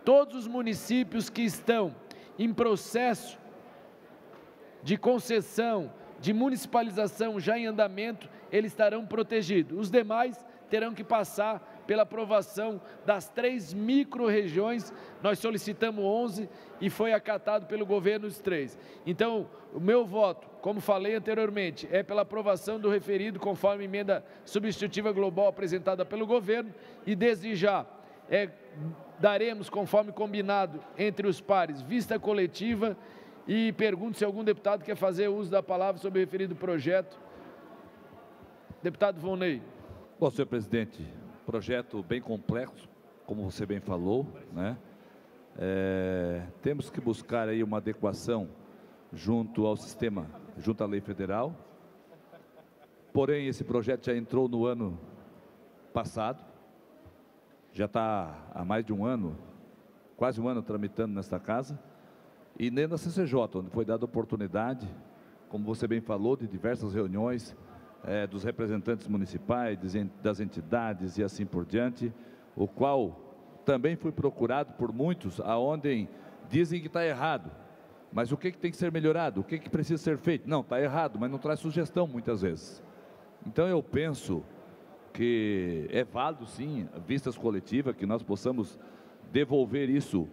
Speaker 1: todos os municípios que estão em processo de concessão, de municipalização já em andamento, eles estarão protegidos. Os demais terão que passar pela aprovação das 3 micro-regiões. Nós solicitamos 11 e foi acatado pelo governo os 3. Então, o meu voto, como falei anteriormente, é pela aprovação do referido conforme emenda substitutiva global apresentada pelo governo, e desde já daremos, conforme combinado entre os pares, vista coletiva, e pergunto se algum deputado quer fazer uso da palavra sobre o referido projeto. Deputado Volney.
Speaker 10: Bom, senhor presidente, projeto bem complexo, como você bem falou, né? Temos que buscar aí uma adequação junto ao sistema, junto à lei federal. Porém, esse projeto já entrou no ano passado, já está há mais de um ano, quase um ano tramitando nesta casa, e nem na CCJ, onde foi dada oportunidade, como você bem falou, de diversas reuniões, dos representantes municipais, das entidades e assim por diante, o qual também foi procurado por muitos, aonde dizem que está errado. Mas o que tem que ser melhorado? O que precisa ser feito? Não, está errado, mas não traz sugestão muitas vezes. Então eu penso que é válido sim, vistas coletivas, que nós possamos devolver isso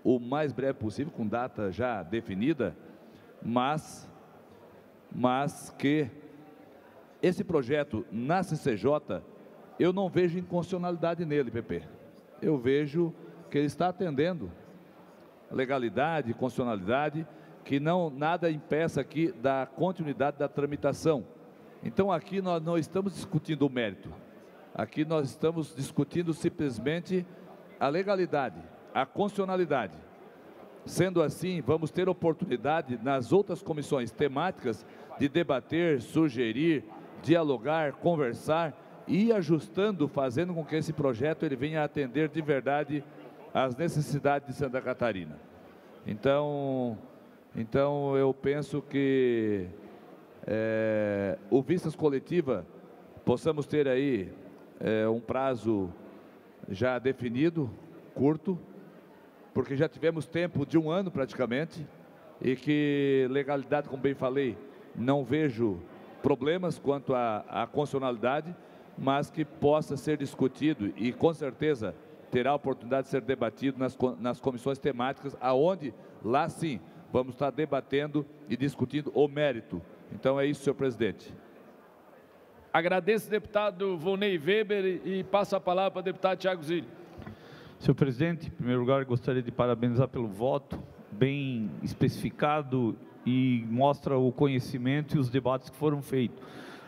Speaker 10: o mais breve possível, com data já definida, mas que esse projeto na CCJ, eu não vejo inconstitucionalidade nele, PP. Eu vejo que ele está atendendo a legalidade, constitucionalidade, que nada impeça aqui da continuidade da tramitação. Então aqui nós não estamos discutindo o mérito, aqui nós estamos discutindo simplesmente a legalidade, a constitucionalidade. Sendo assim, vamos ter oportunidade nas outras comissões temáticas de debater, sugerir, dialogar, conversar e ir ajustando, fazendo com que esse projeto ele venha a atender de verdade as necessidades de Santa Catarina. Então eu penso que o vistas coletiva possamos ter aí um prazo já definido, curto, porque já tivemos tempo de um ano praticamente, e que legalidade, como bem falei, não vejo problemas quanto à constitucionalidade, mas que possa ser discutido e com certeza terá a oportunidade de ser debatido nas comissões temáticas, aonde lá sim vamos estar debatendo e discutindo o mérito. Então é isso, senhor presidente.
Speaker 1: Agradeço, deputado Volney Weber, e passo a palavra para o deputado Thiago Zilli.
Speaker 9: Senhor presidente, em primeiro lugar, gostaria de parabenizar pelo voto, bem especificado, e mostra o conhecimento e os debates que foram feitos.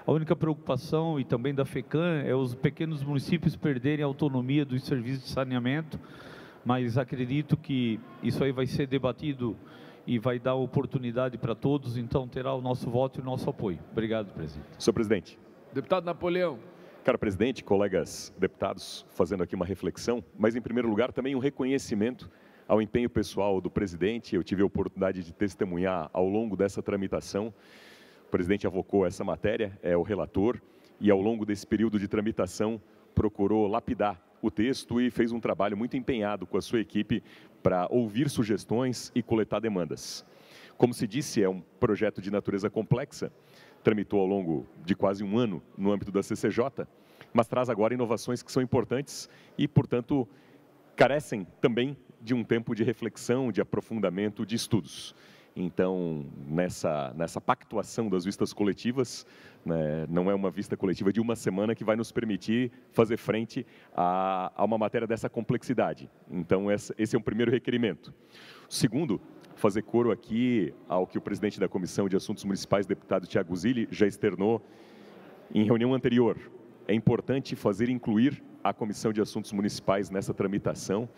Speaker 9: A única preocupação, e também da FECAM, é os pequenos municípios perderem a autonomia dos serviços de saneamento, mas acredito que isso aí vai ser debatido e vai dar oportunidade para todos, então terá o nosso voto e o nosso apoio. Obrigado, presidente.
Speaker 8: Senhor presidente.
Speaker 1: Deputado Napoleão.
Speaker 8: Caro presidente, colegas deputados, fazendo aqui uma reflexão, mas em primeiro lugar também um reconhecimento ao empenho pessoal do presidente. Eu tive a oportunidade de testemunhar ao longo dessa tramitação. O presidente avocou essa matéria, é o relator, e ao longo desse período de tramitação procurou lapidar o texto e fez um trabalho muito empenhado com a sua equipe para ouvir sugestões e coletar demandas. Como se disse, é um projeto de natureza complexa, tramitou ao longo de quase um ano no âmbito da CCJ, mas traz agora inovações que são importantes e, portanto, carecem também de um tempo de reflexão, de aprofundamento, de estudos. Então, nessa pactuação das vistas coletivas, né, não é uma vista coletiva de uma semana que vai nos permitir fazer frente a uma matéria dessa complexidade. Então, esse é um primeiro requerimento. O segundo, fazer coro aqui ao que o presidente da Comissão de Assuntos Municipais, deputado Thiago Zilli, já externou em reunião anterior. É importante incluir a Comissão de Assuntos Municipais nessa tramitação.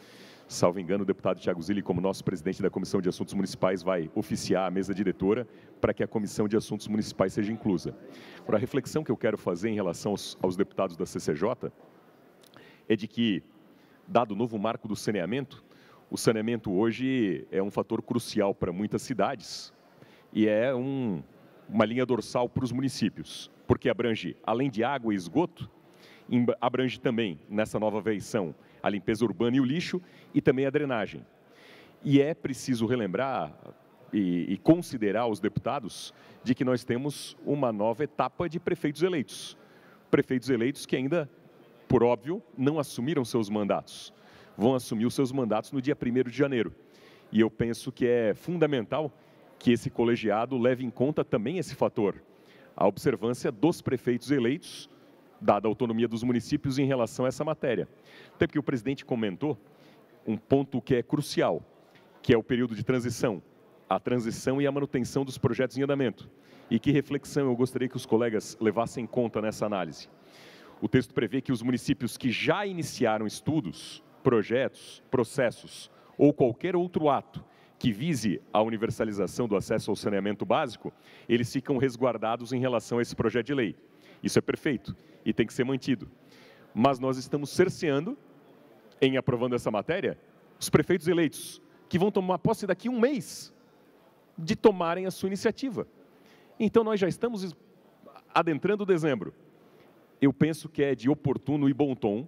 Speaker 8: Salvo engano, o deputado Thiago Zilli, como nosso presidente da Comissão de Assuntos Municipais, vai oficiar a mesa diretora para que a Comissão de Assuntos Municipais seja inclusa. Agora, a reflexão que eu quero fazer em relação aos deputados da CCJ é de que, dado o novo marco do saneamento, o saneamento hoje é um fator crucial para muitas cidades e é uma linha dorsal para os municípios, porque abrange, além de água e esgoto, abrange também, nessa nova versão, a limpeza urbana e o lixo e também a drenagem. E é preciso relembrar e considerar os deputados de que nós temos uma nova etapa de prefeitos eleitos. Prefeitos eleitos que ainda, por óbvio, não assumiram seus mandatos. Vão assumir os seus mandatos no dia 1º de janeiro. E eu penso que é fundamental que esse colegiado leve em conta também esse fator, a observância dos prefeitos eleitos, dada a autonomia dos municípios em relação a essa matéria. Até porque o presidente comentou um ponto que é crucial, que é o período de transição, a transição e a manutenção dos projetos em andamento. E que reflexão eu gostaria que os colegas levassem em conta nessa análise. O texto prevê que os municípios que já iniciaram estudos, projetos, processos ou qualquer outro ato que vise a universalização do acesso ao saneamento básico, eles ficam resguardados em relação a esse projeto de lei. Isso é perfeito e tem que ser mantido. Mas nós estamos cerceando, em aprovando essa matéria, os prefeitos eleitos, que vão tomar posse daqui a um mês, de tomarem a sua iniciativa. Então, nós já estamos adentrando dezembro. Eu penso que é de oportuno e bom tom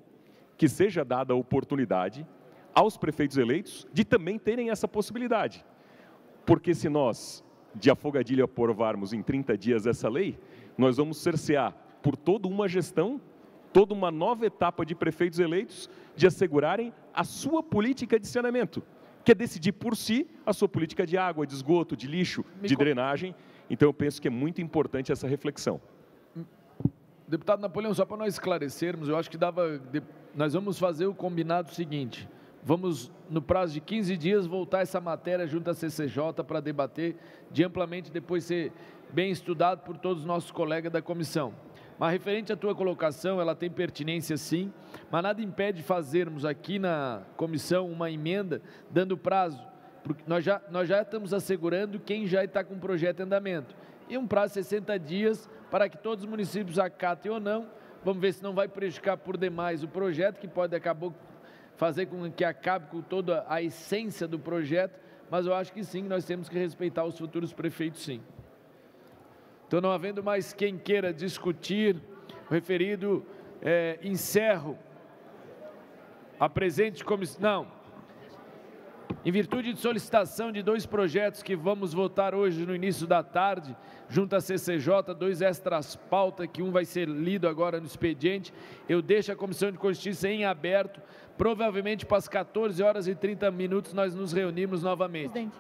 Speaker 8: que seja dada a oportunidade aos prefeitos eleitos de também terem essa possibilidade. Porque se nós, de afogadilho, aprovarmos em 30 dias essa lei, nós vamos cercear por toda uma gestão, toda uma nova etapa de prefeitos eleitos de assegurarem a sua política de saneamento, que é decidir por si a sua política de água, de esgoto, de lixo, de drenagem. Então, eu penso que é muito importante essa reflexão.
Speaker 1: Deputado Napoleão, só para nós esclarecermos, eu acho que nós vamos fazer o combinado seguinte: vamos, no prazo de 15 dias, voltar essa matéria junto à CCJ para debater de amplamente, depois ser bem estudado por todos os nossos colegas da comissão. Mas referente à tua colocação, ela tem pertinência sim, mas nada impede fazermos aqui na comissão uma emenda, dando prazo, porque nós já estamos assegurando quem já está com o projeto em andamento. E um prazo de 60 dias para que todos os municípios acatem ou não. Vamos ver se não vai prejudicar por demais o projeto, que pode fazer com que acabe com toda a essência do projeto, mas eu acho que sim, nós temos que respeitar os futuros prefeitos, sim. Então, não havendo mais quem queira discutir o referido, encerro a presente comissão. Não. Em virtude de solicitação de 2 projetos que vamos votar hoje no início da tarde, junto à CCJ, 2 extras pauta, que um vai ser lido agora no expediente, eu deixo a Comissão de Justiça em aberto, provavelmente para as 14h30 nós nos reunimos novamente. Presidente.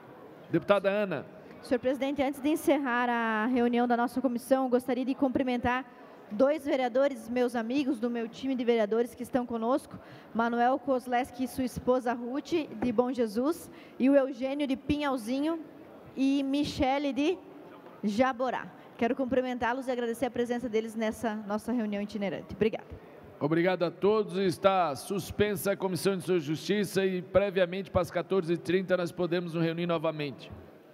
Speaker 1: Deputada Ana.
Speaker 3: Senhor presidente, antes de encerrar a reunião da nossa comissão, gostaria de cumprimentar 2 vereadores, meus amigos do meu time de vereadores que estão conosco, Manuel Kozleski e sua esposa Ruth, de Bom Jesus, e o Eugênio de Pinhalzinho e Michele de Jaborá. Quero cumprimentá-los e agradecer a presença deles nessa nossa reunião itinerante. Obrigada.
Speaker 1: Obrigado a todos. Está suspensa a Comissão de Justiça e previamente para as 14h30 nós podemos nos reunir novamente.